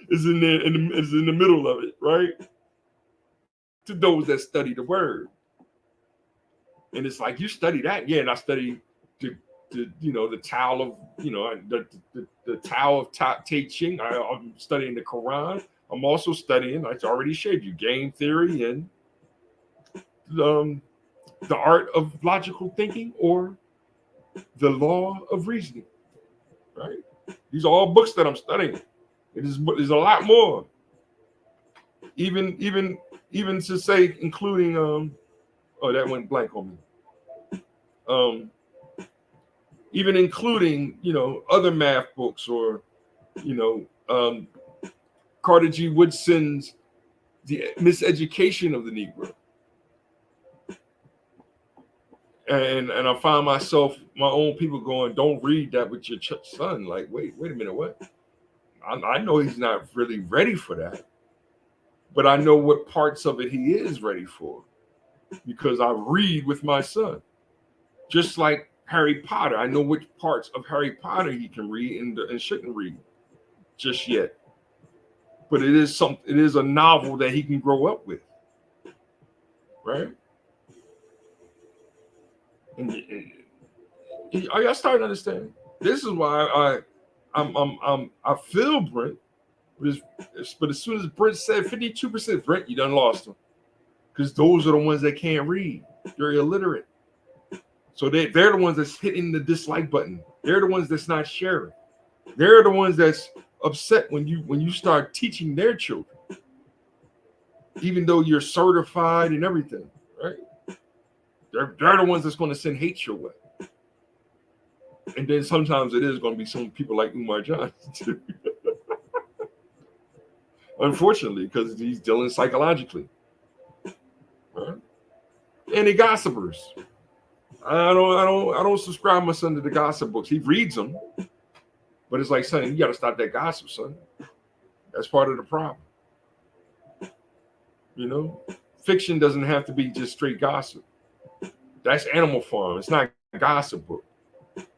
is in there, is in the middle of it, right? To those that study the word. And it's like, you study that? Yeah, and I study the Tao of, the Tao of Tai Ching. I'm studying the Quran. I'm also studying, I already showed you, game theory and the art of logical thinking, or the law of reasoning, right? These are all books that I'm studying. There's a lot more. Even to say, including oh, that went blank on me. Even including, other math books, or, Carter G. Woodson's The Miseducation of the Negro. And I find myself, my own people going, don't read that with your son. Like, wait a minute, what? I know he's not really ready for that, but I know what parts of it he is ready for, because I read with my son. Just like Harry Potter, I know which parts of Harry Potter he can read and shouldn't read just yet. But it is a novel that he can grow up with, right? And I started to understand. This is why I feel Brent, but as soon as Brent said 52%, Brent, you done lost them, because those are the ones that can't read. They're illiterate, so they're the ones that's hitting the dislike button. They're the ones that's not sharing. They're the ones that's upset when you start teaching their children, even though you're certified and everything, right? They're the ones that's going to send hate your way. And then sometimes it is going to be some people like Umar Johnson too. Unfortunately, because he's dealing psychologically. Right? And the gossipers. I don't subscribe my son to the gossip books. He reads them, but it's like, son, you got to stop that gossip, son. That's part of the problem. Fiction doesn't have to be just straight gossip. That's Animal Farm. It's not a gossip book.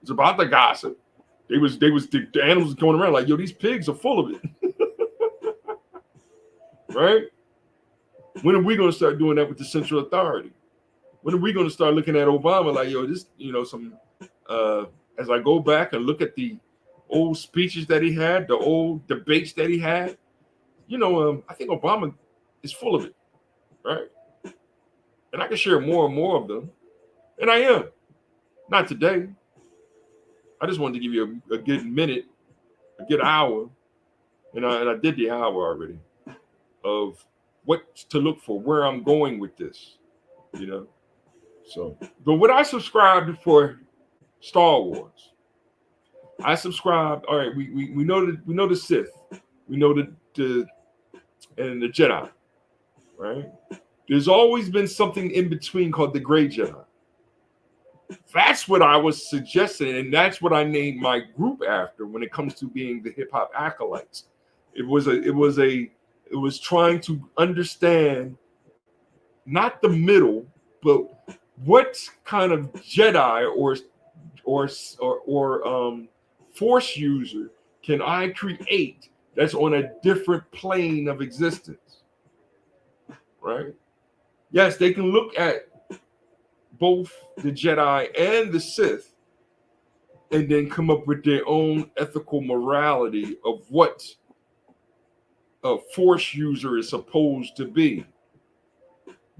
It's about the gossip. The animals going around like, yo, these pigs are full of it. Right? When are we going to start doing that with the Central Authority? When are we going to start looking at Obama like, yo, this, as I go back and look at the old speeches that he had, the old debates that he had, I think Obama is full of it, right? And I can share more and more of them. And I am. Not today. I just wanted to give you a good minute, a good hour. And I did the hour already of what to look for, where I'm going with this, So, but what I subscribed for Star Wars, I subscribed. All right, we know the Sith, we know the Jedi, right? There's always been something in between called the Gray Jedi. That's what I was suggesting, and that's what I named my group after when it comes to being the hip hop acolytes. It was trying to understand not the middle, but what kind of Jedi or Force user can I create that's on a different plane of existence, right? Yes, they can look at both the Jedi and the Sith and then come up with their own ethical morality of what a Force user is supposed to be.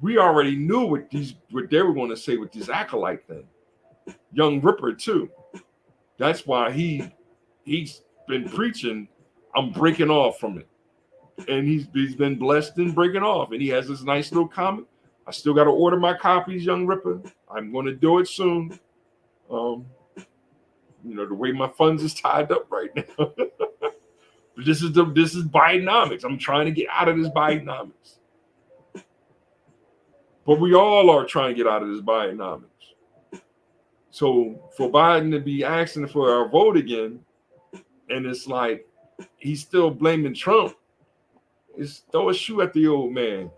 We already knew what they were going to say with this acolyte thing. Young Ripper too. That's why he's been preaching, I'm breaking off from it. And he's been blessed in breaking off. And he has this nice little comment. I still got to order my copies, Young Ripper. I'm going to do it soon. the way my funds is tied up right now. But this is Bidenomics. I'm trying to get out of this Bidenomics. But we all are trying to get out of this Bidenomics. So for Biden to be asking for our vote again, and it's like he's still blaming Trump, it's throw a shoe at the old man.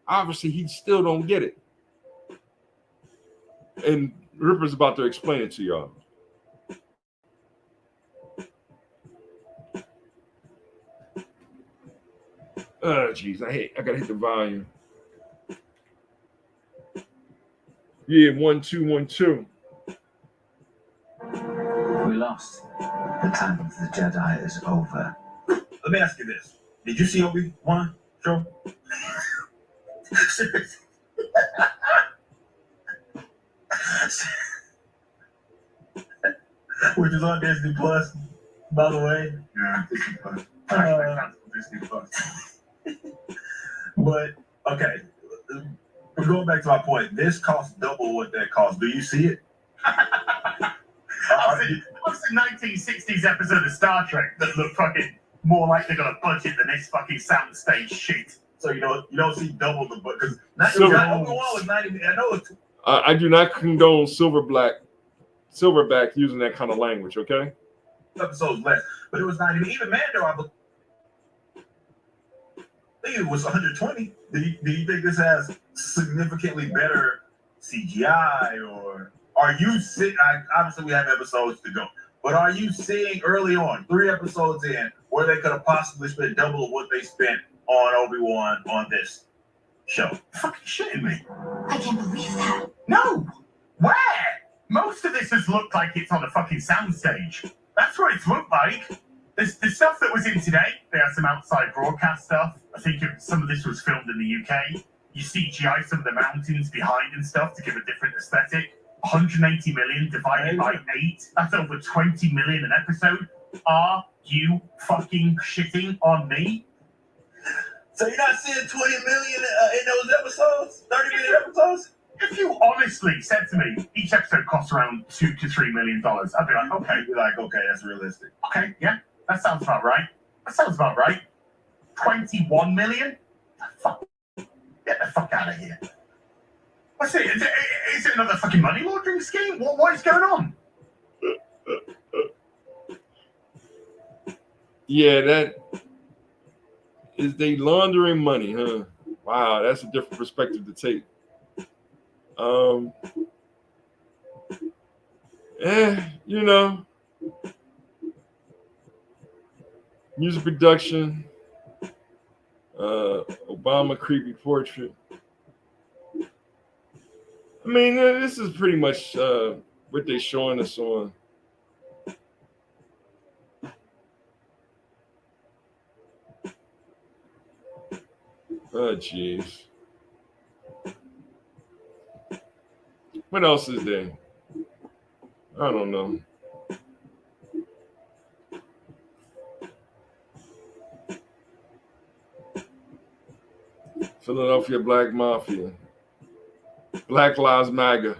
Obviously, he still don't get it. And Ripper's about to explain it to y'all. Oh, jeez, I gotta hit the volume. Yeah, 1 2 1 2. We lost. The time of the Jedi is over. Let me ask you this: did you see Obi-Wan show? Which is on Disney Plus, by the way. Yeah, Disney Plus. Disney Plus. But okay, going back to my point, this costs double what that costs. Do you see it? I've seen 1960s episode of Star Trek that look fucking more like they got a budget than this fucking soundstage shit. So you don't see double the budget because Obi-Wan was 90. I know it's I do not condone Silverback using that kind of language, okay? episodes less, but it was 90. Even Mando, I think it was 120. Do you think this has significantly better CGI, or are you seeing? Obviously, we have episodes to go, but are you seeing early on, 3 episodes in, where they could have possibly spent double of what they spent on Obi-Wan on this show? Fucking shitting me. I can't believe that. No! Where? Most of this has looked like it's on a fucking soundstage. That's what it's looked like. There's stuff that was in today. They had some outside broadcast stuff. I think some of this was filmed in the UK. You CGI some of the mountains behind and stuff to give a different aesthetic. 180 million divided by 8. That's over 20 million an episode. Are you fucking shitting on me? So you're not seeing 20 million in those episodes? 30-minute episodes? If you honestly said to me, each episode costs around $2 to $3 million, I'd be like, okay. You'd be like, okay, that's realistic. Okay, yeah, that sounds about right. 21 million? Get the fuck out of here. What's it? Is it another fucking money laundering scheme? What is going on? Yeah, that is they laundering money, huh? Wow, that's a different perspective to take. Music production, Obama creepy portrait. I mean, this is pretty much what they're showing us on. Oh, jeez. What else is there? I don't know. Philadelphia Black Mafia. Black Lives Matter.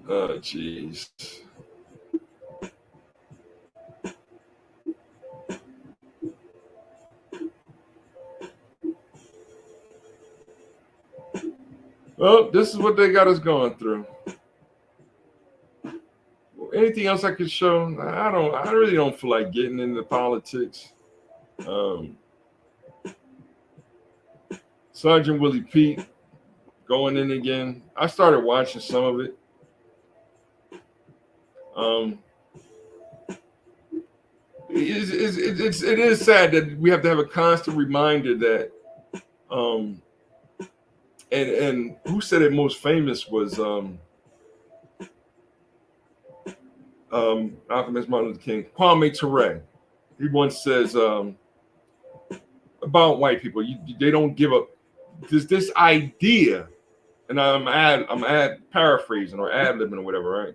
Oh, jeez. Well, this is what they got us going through. Anything else I could show? I really don't feel like getting into politics. Sergeant Willie Pete going in again. I started watching some of it. It is sad that we have to have a constant reminder that and who said it most famous was Malcolm X, Martin Luther King, Kwame Ture. He once says about white people, they don't give up. This idea, and I'm paraphrasing or ad-libbing or whatever, right?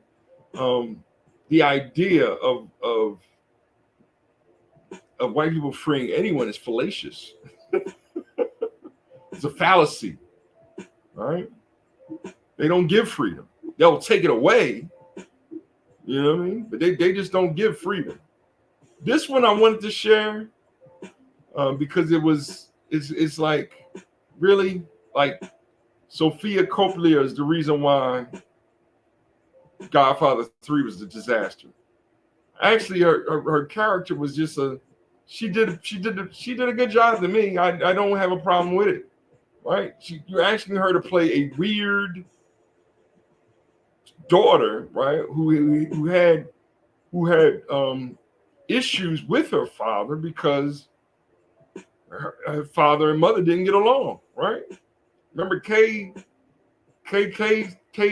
The idea of white people freeing anyone is fallacious. It's a fallacy. right? They don't give freedom. They'll take it away. You know what I mean? But they just don't give freedom. This one I wanted to share because it's like really like Sofia Coppola is the reason why Godfather 3 was a disaster. Actually, her character was just she did a good job to me. I don't have a problem with it. Right? You're asking her to play a weird daughter, right? Who had issues with her father because her father and mother didn't get along, right? Remember Kay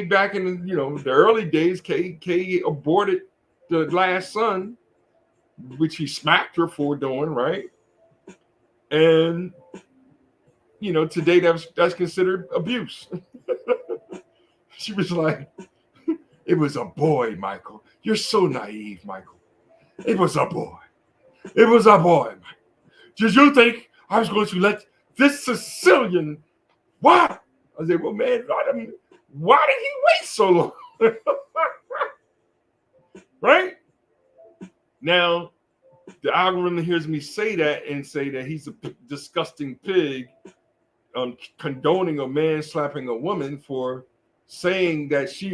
back in the early days, Kay aborted the last son, which he smacked her for doing, right? And today that's considered abuse. She was like, it was a boy, Michael. You're so naive, Michael. It was a boy. It was a boy. Did you think I was going to let this Sicilian? Why? I said, well, man, why did he wait so long? Right? Now, the algorithm hears me say that and say that he's a disgusting pig, condoning a man slapping a woman for saying that she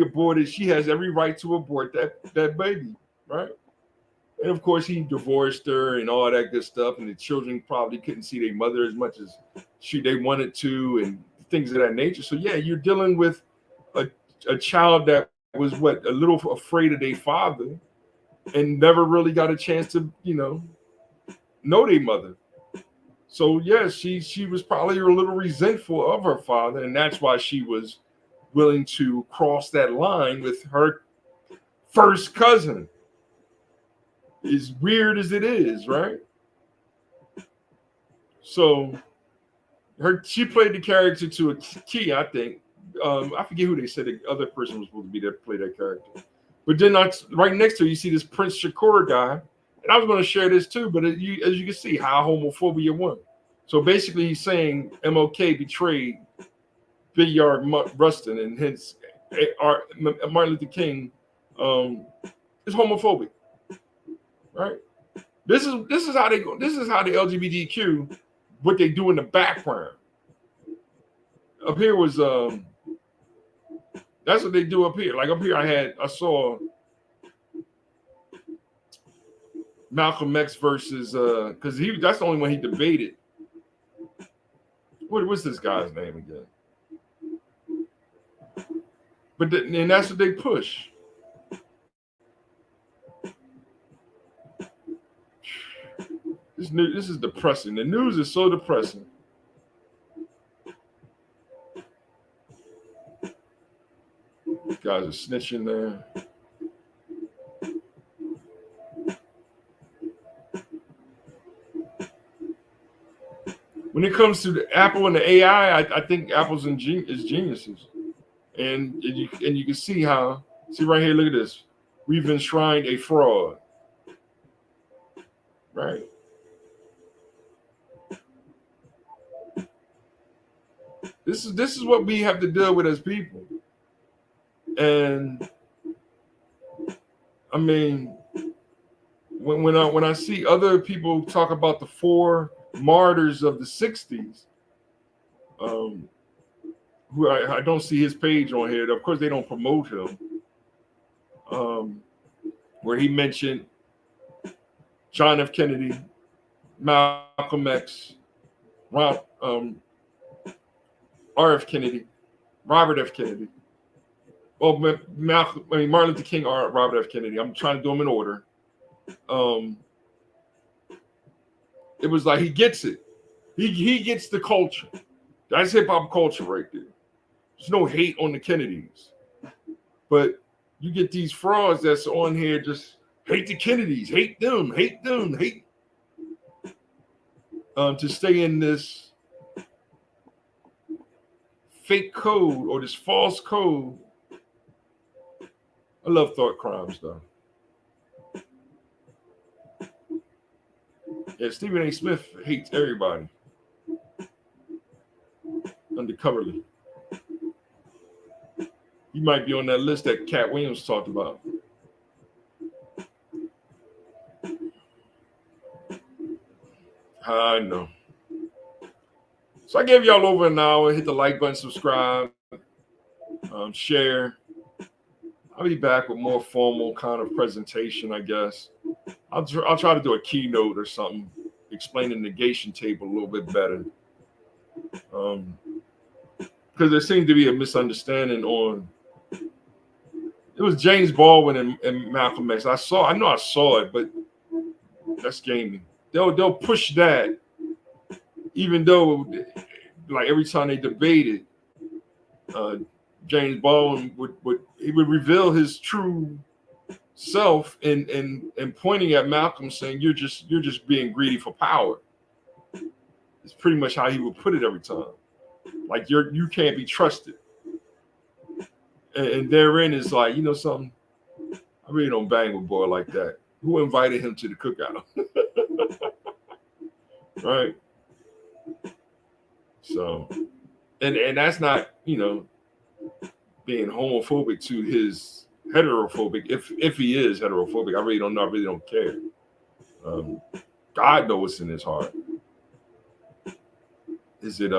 has every right to abort that baby, right? And of course, he divorced her and all that good stuff, and the children probably couldn't see their mother as much as they wanted to, and things of that nature. So yeah, you're dealing with a child that was a little afraid of their father and never really got a chance to know their mother. So yeah, she was probably a little resentful of her father, and that's why she was willing to cross that line with her first cousin. As weird as it is, right? So she played the character to a key, I think. I forget who they said the other person was supposed to be there to play that character. But then right next to her, you see this Prince Shakur guy. And I was going to share this too, but as you can see how homophobia won. So basically he's saying MLK betrayed Bayard Rustin, and hence Martin Luther King is homophobic. Right. This is how the LGBTQ, what they do in the background. Up here was that's what they do up here. Like up here, I saw Malcolm X versus because that's the only one he debated. What's this guy's name again? But and that's what they push. This is depressing. The news is so depressing. These guys are snitching there. When it comes to the Apple and the AI, I think Apple's is geniuses. And you can see how, right here, look at this. We've enshrined a fraud. Right. This is what we have to deal with as people. And I mean, when I see other people talk about the 4 martyrs of the 60s, who I don't see his page on here. Of course, they don't promote him. Where he mentioned John F. Kennedy, Malcolm X, R.F. Kennedy, Robert F. Kennedy. Well, Martin Luther King, Robert F. Kennedy. I'm trying to do them in order. It was like he gets it. He gets the culture. That's hip hop culture right there. There's no hate on the Kennedys, but you get these frauds that's on here just hate the Kennedys, hate them, to stay in this fake code or this false code. I love thought crimes though. Yeah, Stephen A. Smith hates everybody. Undercoverly. He might be on that list that Cat Williams talked about. I know. So I gave y'all over an hour. Hit the like button, subscribe, share. I'll be back with more formal kind of presentation, I guess. I'll try to do a keynote or something, explain the negation table a little bit better. Because there seemed to be a misunderstanding on. It was James Baldwin and Malcolm X. I know I saw it, but that's gaming. They'll push that, even though, like every time they debated, James Baldwin would reveal his true self and pointing at Malcolm, saying you're just being greedy for power. It's pretty much how he would put it every time. Like you can't be trusted. And therein is like, you know something, I really don't bang with a boy like that. Who invited him to the cookout? Right. So, and that's not, you know, being homophobic to his heterophobic. If he is heterophobic, I really don't know. I really don't care. God knows what's in his heart. Is it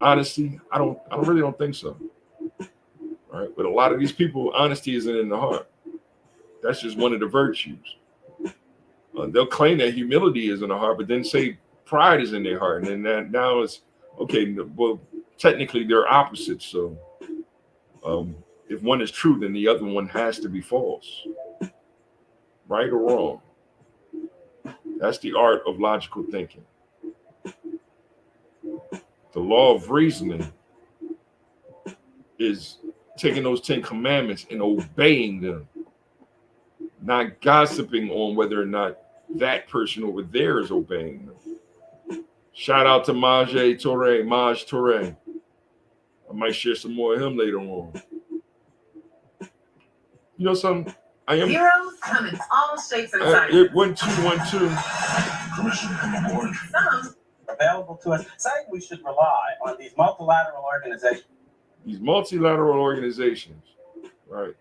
honesty? I really don't think so. All right, but a lot of these people, honesty isn't in the heart. That's just one of the virtues. They'll claim that humility is in the heart, but then say pride is in their heart, and then that now it's okay. Well, technically they're opposites. So, if one is true, then the other one has to be false. Right or wrong? That's the art of logical thinking. The law of reasoning is taking those 10 commandments and obeying them, not gossiping on whether or not that person over there is obeying them. Shout out to Maj Toure. I might share some more of him later on. You know something? I am Heroes come in all shapes and sizes. 1212. Commission come aboard. Some available to us, saying we should rely on these multilateral organizations. These multilateral organizations, right?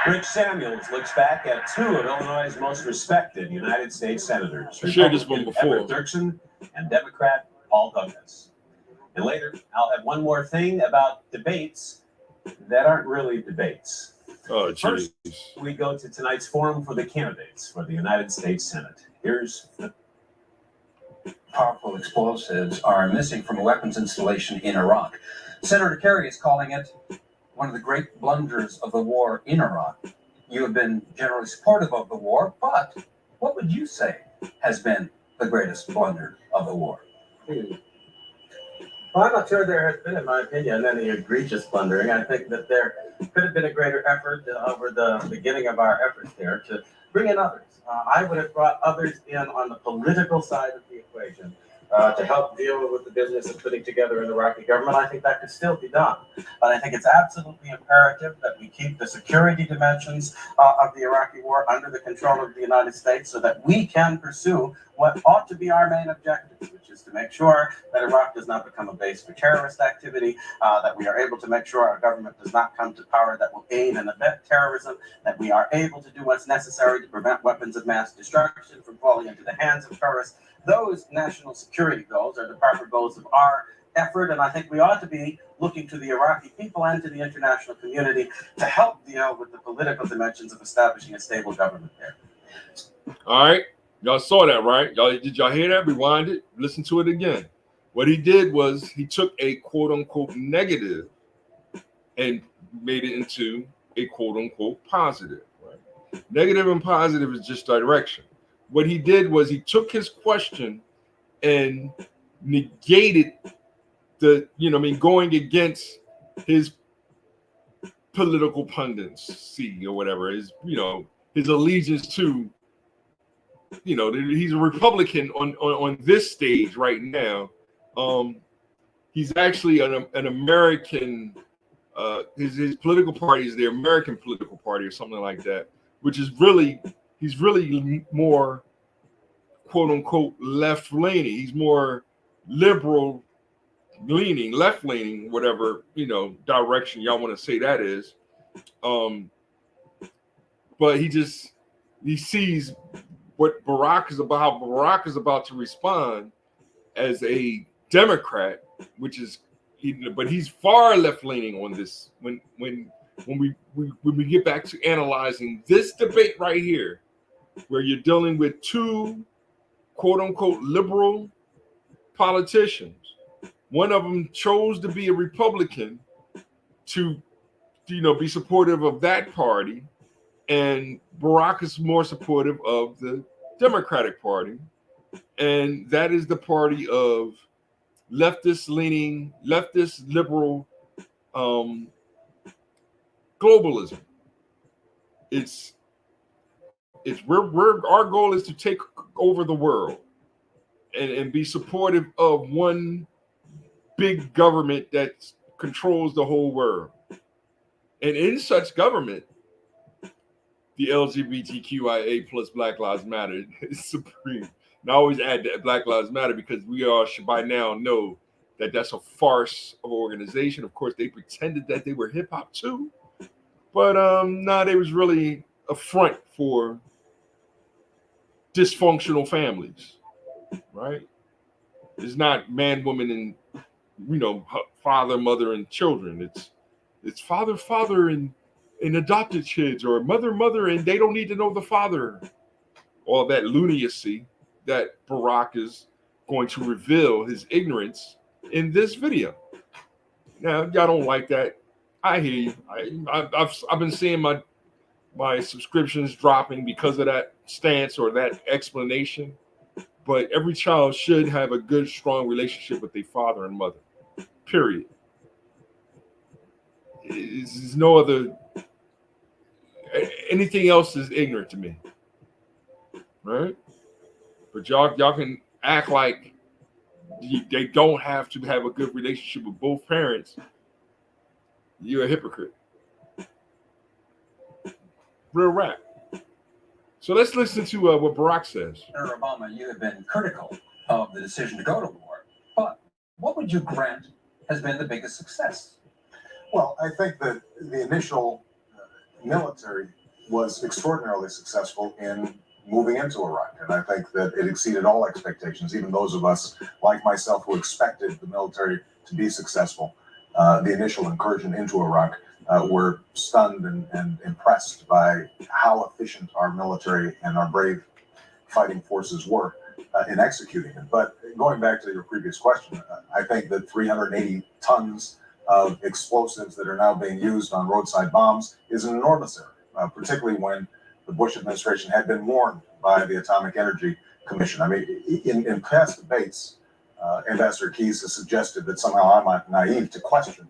Rich Samuels looks back at two of Illinois' most respected United States senators, I shared this one Republican before. Everett Dirksen and Democrat Paul Douglas. And later, I'll have one more thing about debates that aren't really debates. Oh, First, jeez. we go to tonight's forum for the candidates for the United States Senate. Here's the powerful explosives are missing from a weapons installation in Iraq. Senator Kerry is calling it one of the great blunders of the war in Iraq. You have been generally supportive of the war, but what would you say has been the greatest blunder of the war? Well, I'm not sure there has been, in my opinion, any egregious blundering. I think that there could have been a greater effort over the beginning of our efforts there to bring in others. I would have brought others in on the political side of the equation to help deal with the business of putting together an Iraqi government. I think that could still be done. But I think it's absolutely imperative that we keep the security dimensions of the Iraqi war under the control of the United States so that we can pursue what ought to be our main objective, which is to make sure that Iraq does not become a base for terrorist activity, that we are able to make sure our government does not come to power that will aid and abet terrorism, that we are able to do what's necessary to prevent weapons of mass destruction from falling into the hands of terrorists. Those national security goals are the proper goals of our effort, and I think we ought to be looking to the Iraqi people and to the international community to help deal with the political dimensions of establishing a stable government there. All right. Y'all saw that, right? Did y'all hear that? Rewind it. Listen to it again. What he did was he took a quote-unquote negative and made it into a quote-unquote positive. Right? Negative and positive is just direction. What he did was he took his question and negated the, going against his political pundits, or whatever, his allegiance to, he's a Republican on this stage right now. He's actually an American, his political party is the American political party or something like that, which is he's really more quote unquote left leaning. He's more liberal leaning, left leaning, whatever, direction y'all want to say that is. But he sees what Barack is about, how Barack is about to respond as a Democrat, but he's far left leaning on this. When we get back to analyzing this debate right here, where you're dealing with two quote unquote liberal politicians, one of them chose to be a Republican to, be supportive of that party, and Barack is more supportive of the Democratic Party, and that is the party of leftist liberal globalism. Our goal is to take over the world and be supportive of one big government that controls the whole world. And in such government, the LGBTQIA plus Black Lives Matter is supreme. And I always add that Black Lives Matter because we all should by now know that that's a farce of an organization. Of course, they pretended that they were hip hop too, but they was really a front for dysfunctional families, right? It's not man, woman, and father, mother, and children. It's father, and adopted kids, or mother, and they don't need to know the father. All that lunacy that Barack is going to reveal his ignorance in this video. Now, y'all don't like that. I hear you. I've been seeing my subscriptions dropping because of that stance or that explanation. But every child should have a good, strong relationship with their father and mother. Period. There's no other. Anything else is ignorant to me, right? But y'all can act like they don't have to have a good relationship with both parents. You're a hypocrite. Real rap. So let's listen to what Barack says. Senator Obama, you have been critical of the decision to go to war, but what would you grant has been the biggest success? Well, I think that the initial military was extraordinarily successful in moving into Iraq, and I think that it exceeded all expectations, even those of us like myself who expected the military to be successful. The initial incursion into Iraq were stunned and impressed by how efficient our military and our brave fighting forces were in executing it. But going back to your previous question, I think that 380 tons of explosives that are now being used on roadside bombs is an enormous error, particularly when the Bush administration had been warned by the Atomic Energy Commission. I mean, in past debates, Ambassador Keyes has suggested that somehow I'm naive to question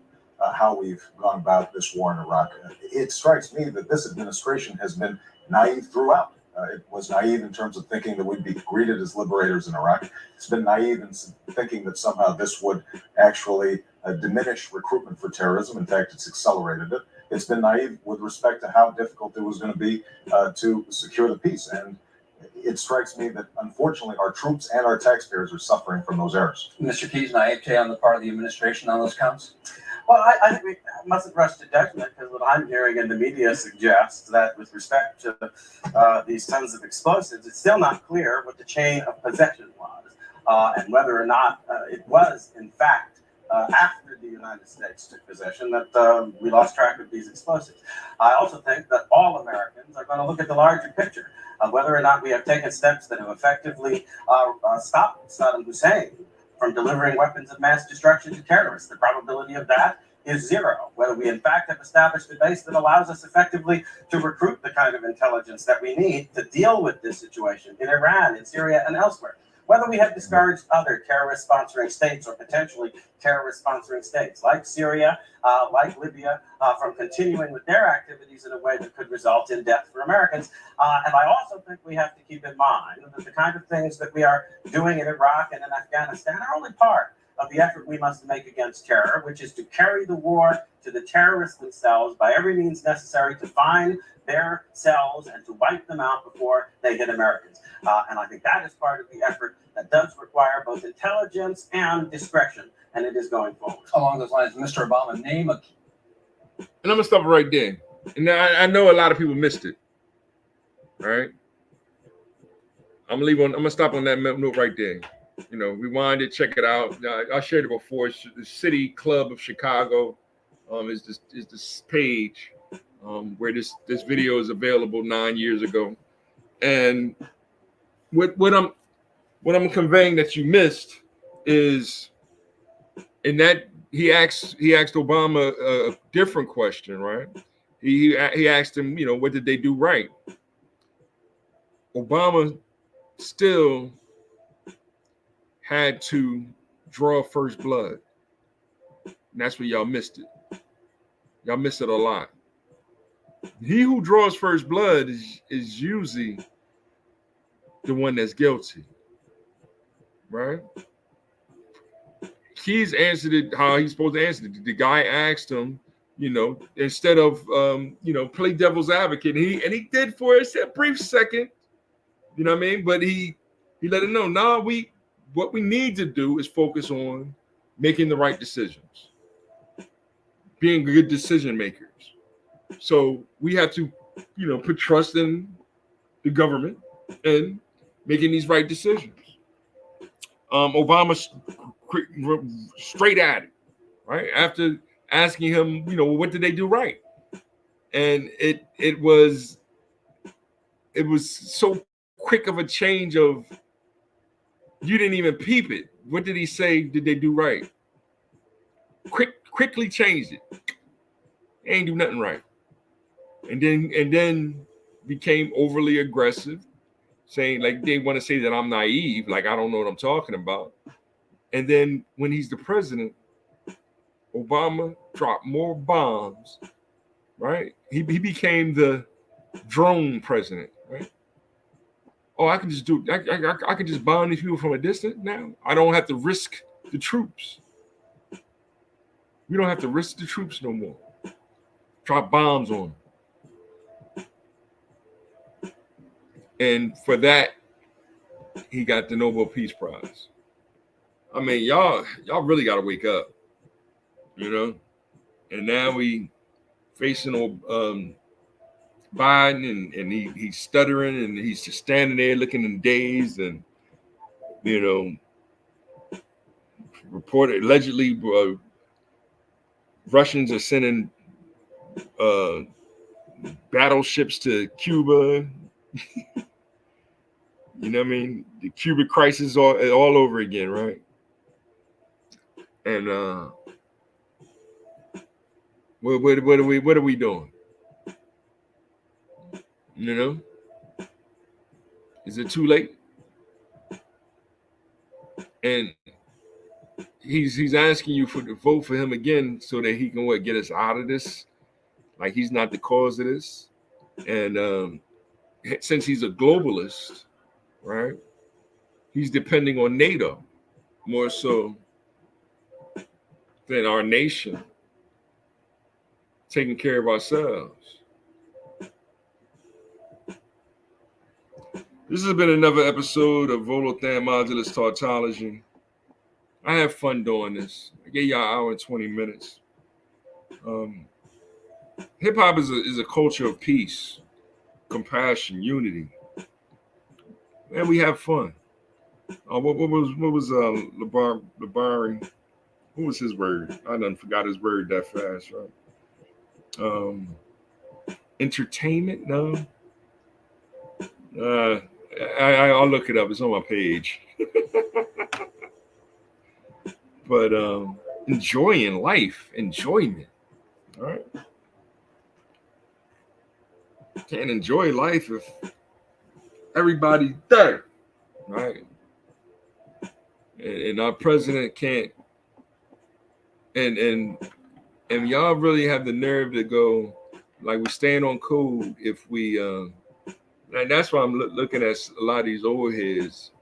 how we've gone about this war in Iraq. It strikes me that this administration has been naive throughout. It was naive in terms of thinking that we'd be greeted as liberators in Iraq. It's been naive in thinking that somehow this would actually diminish recruitment for terrorism. In fact, it's accelerated it. It's been naive with respect to how difficult it was going to be to secure the peace. And it strikes me that, unfortunately, our troops and our taxpayers are suffering from those errors. Mr. Keyes, naivete on the part of the administration on those counts? Well, I think we mustn't rush to judgment, because what I'm hearing in the media suggests that with respect to these tons of explosives, it's still not clear what the chain of possession was, and whether or not it was, in fact, after the United States took possession that we lost track of these explosives. I also think that all Americans are going to look at the larger picture of whether or not we have taken steps that have effectively stopped Saddam Hussein from delivering weapons of mass destruction to terrorists. The probability of that is zero. Whether we in fact have established a base that allows us effectively to recruit the kind of intelligence that we need to deal with this situation in Iran, in Syria, and elsewhere. Whether we have discouraged other terrorist-sponsoring states or potentially terrorist-sponsoring states like Syria, like Libya, from continuing with their activities in a way that could result in death for Americans. And I also think we have to keep in mind that the kind of things that we are doing in Iraq and in Afghanistan are only part of the effort we must make against terror, which is to carry the war to the terrorists themselves by every means necessary to find their cells and to wipe them out before they hit Americans. And I think that is part of the effort that does require both intelligence and discretion, and it is going forward. Along those lines, Mr. Obama, name a... And I'm gonna stop it right there. And I know a lot of people missed it. All right. I'm gonna stop on that note right there. You know, rewind it, check it out. I shared it before. The City Club of Chicago is this page where this video is available 9 years ago. And what I'm conveying that you missed is in that he asked Obama a different question, right? He asked him, you know, what did they do right? Obama still had to draw first blood. And that's where y'all missed it. Y'all missed it a lot. He who draws first blood is usually the one that's guilty, right? He's answered it how he's supposed to answer it. The guy asked him, you know, instead of play devil's advocate, and he did for a brief second, you know what I mean? But he let him know, what we need to do is focus on making the right decisions, being good decision makers. So we have to, you know, put trust in the government and making these right decisions. Obama's straight at it, right? After asking him, you know, what did they do right? And it was so quick of a change of, you didn't even peep it. What did he say? Did they do right? Quickly changed it. They ain't do nothing right. And then became overly aggressive, saying like they want to say that I'm naive, like I don't know what I'm talking about. And then when he's the president, Obama dropped more bombs, right? He became the drone president, right? Oh, I can just do. I can just bomb these people from a distance now. I don't have to risk the troops. We don't have to risk the troops no more. Drop bombs on them. And for that, he got the Nobel Peace Prize. I mean, y'all really got to wake up, you know. And now we facing Biden, and he's stuttering, and he's just standing there looking in dazed, and you know, reported allegedly Russians are sending battleships to Cuba. You know what I mean? The Cuba crisis all over again, right? And what are we doing? You know? Is it too late? And he's asking you to vote for him again so that he can get us out of this. Like he's not the cause of this. And since he's a globalist, right? He's depending on NATO more so than our nation taking care of ourselves. This has been another episode of Volothan Modulus Tautology. I have fun doing this. I gave y'all an hour and 20 minutes. Hip hop is a culture of peace, compassion, unity, and we have fun. What was Labari? What was his word? I done forgot his word that fast, right? Entertainment? No. I'll look it up. It's on my page. But enjoying life, enjoyment. All right. Can't enjoy life if everybody's there, right? And our president can't. And y'all really have the nerve to go like we stand on code if we. And that's why I'm looking at a lot of these old heads.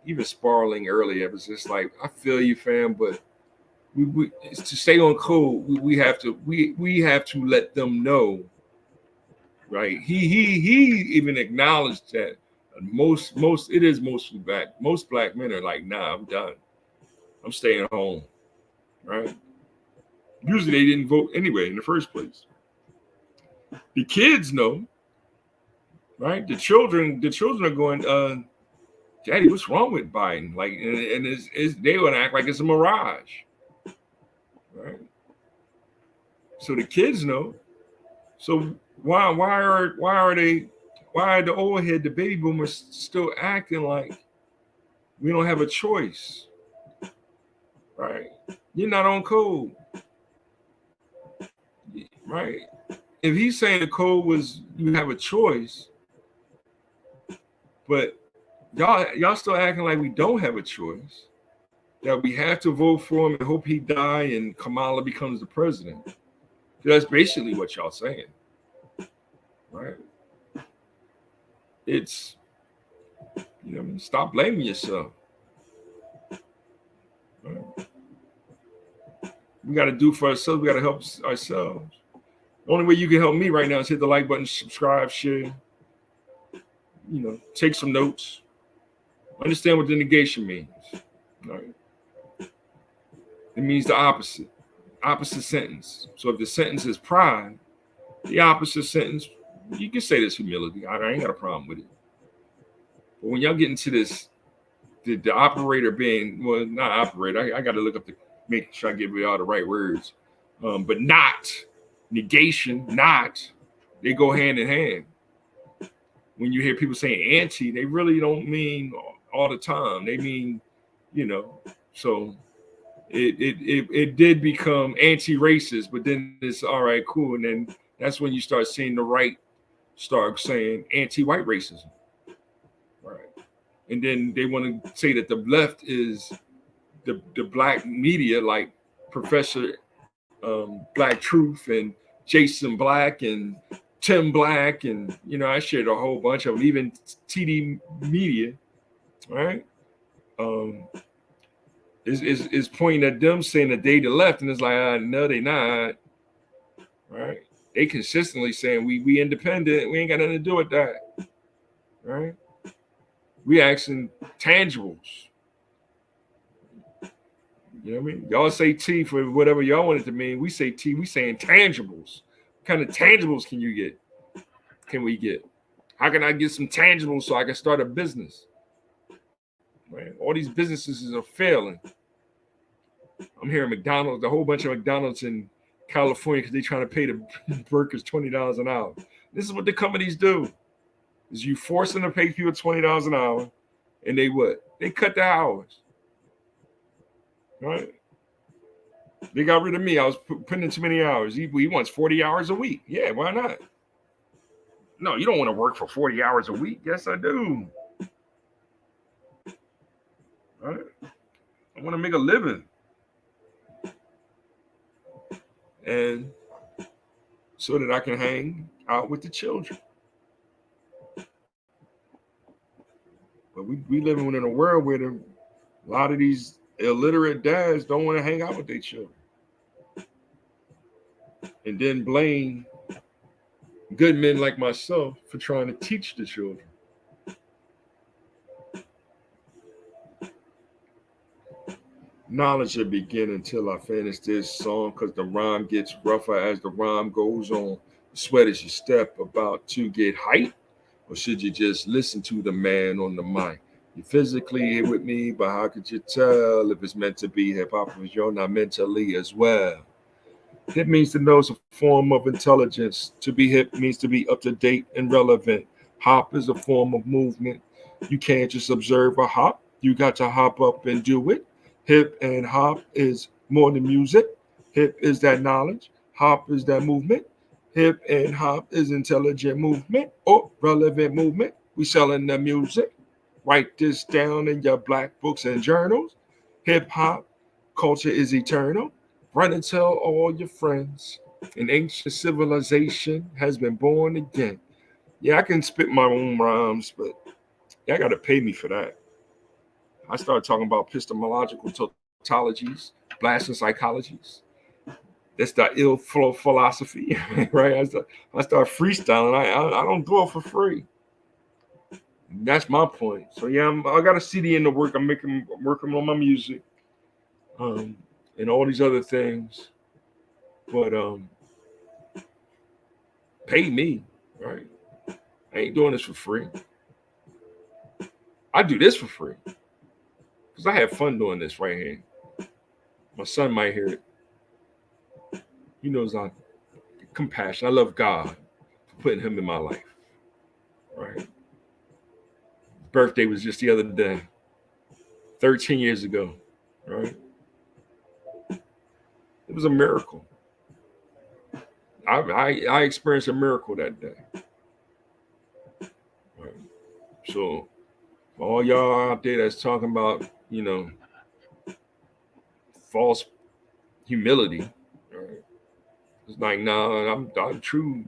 even Sparling earlier, it was just like, I feel you, fam, but we to stay on code, we have to let them know, right? He even acknowledged that most it is mostly black. Most black men are like, nah, I'm done. I'm staying home, right? Usually they didn't vote anyway in the first place. The kids know, right? The children are going, Daddy, what's wrong with Biden? Like, and they gonna act like it's a mirage, right? So the kids know. So why are the old head, the baby boomers, still acting like we don't have a choice, right? You're not on code, right? If he's saying the code was you have a choice, but y'all still acting like we don't have a choice, that we have to vote for him and hope he die and Kamala becomes the president. That's basically what y'all saying, right? It's, stop blaming yourself. Right? We got to do for ourselves. We got to help ourselves. The only way you can help me right now is hit the like button, subscribe, share, take some notes. Understand what the negation means. Right? It means the opposite sentence. So if the sentence is pride, the opposite sentence, you can say this humility. I ain't got a problem with it. But when y'all get into this, the operator being, well, not operator, I got to look up make sure I give you all the right words. But not, negation, not, they go hand in hand. When you hear people saying anti, they really don't mean all the time. They mean, so it did become anti-racist, but then it's all right, cool. And then that's when you start seeing the right start saying anti-white racism. Right. And then they want to say that the left is the black media, like Professor Black Truth and Jason Black and Tim Black, and I shared a whole bunch of them, even TD Media, right? Is pointing at them saying that they the left, and it's like, no, they not, right? They consistently saying we independent, we ain't got nothing to do with that, right? We asking tangibles. You know what I mean? Y'all say T for whatever y'all want it to mean. We say T, we saying tangibles. What kind of tangibles can we get? How can I get some tangibles so I can start a business? Right? All these businesses are failing. I'm hearing McDonald's, a whole bunch of McDonald's in California because they're trying to pay the workers $20 an hour. This is what the companies do. Is you force them to pay people $20 an hour, and they what? They cut the hours. Right? They got rid of me. I was putting in too many hours. He wants 40 hours a week. Yeah, why not? No, you don't want to work for 40 hours a week. Yes, I do. Right? I want to make a living. And so that I can hang out with the children. But we living in a world where a lot of these illiterate dads don't want to hang out with their children. And then blame good men like myself for trying to teach the children. Knowledge will begin until I finish this song, because the rhyme gets rougher as the rhyme goes on. Sweat as you step about to get hype, or should you just listen to the man on the mic? You're physically here with me, but how could you tell if it's meant to be hip-hop if you're not mentally as well? Hip means to know it's a form of intelligence. To be hip means to be up-to-date and relevant. Hop is a form of movement. You can't just observe a hop. You got to hop up and do it. Hip and hop is more than music. Hip is that knowledge. Hop is that movement. Hip and hop is intelligent movement or relevant movement. We selling the music. Write this down in your black books and journals. Hip hop culture is eternal. Run and tell all your friends. An ancient civilization has been born again. Yeah, I can spit my own rhymes, but y'all got to pay me for that. I started talking about epistemological tautologies, blasting psychologies. That's the ill flow philosophy, right? I start freestyling. I don't do it for free. That's my point. So yeah, I got a CD in the work. I'm working on my music, and all these other things. But pay me, right? I ain't doing this for free. I do this for free because I have fun doing this right here. My son might hear it. He knows I'm compassion. I love God for putting him in my life, right? Birthday was just the other day, 13 years ago, right? It was a miracle. I experienced a miracle that day. Right? So all y'all out there that's talking about, false humility, right? It's like, no, I'm true.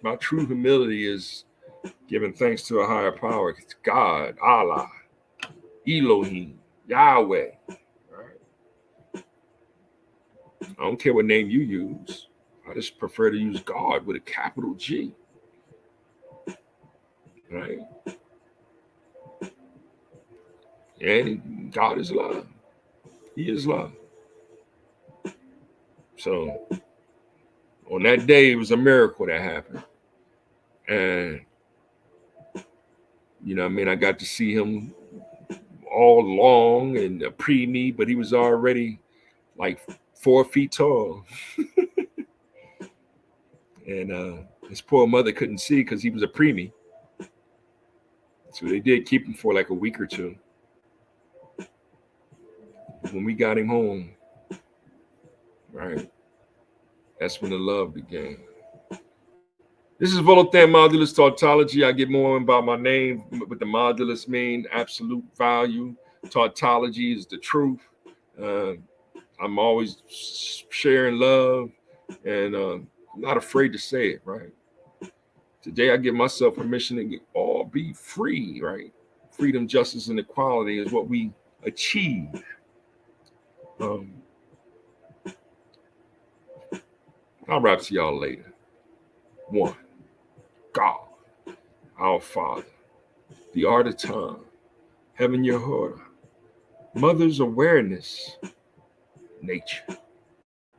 My true humility is giving thanks to a higher power. It's God, Allah, Elohim, Yahweh. Right? I don't care what name you use. I just prefer to use God with a capital G. Right? And God is love. He is love. So on that day, it was a miracle that happened. And, I got to see him all long and preemie, but he was already like 4 feet tall. And his poor mother couldn't see because he was a preemie. So they did keep him for like a week or two. When we got him home, right, that's when the love began. This is Volothan Modulus Tautology. I get more about my name, what the modulus mean, absolute value. Tautology is the truth. I'm always sharing love and not afraid to say it, right? Today I give myself permission to all be free, right? Freedom, justice, and equality is what we achieve. I'll rap to y'all later. 1. God, our Father, the art of time, heaven your order, mother's awareness, nature.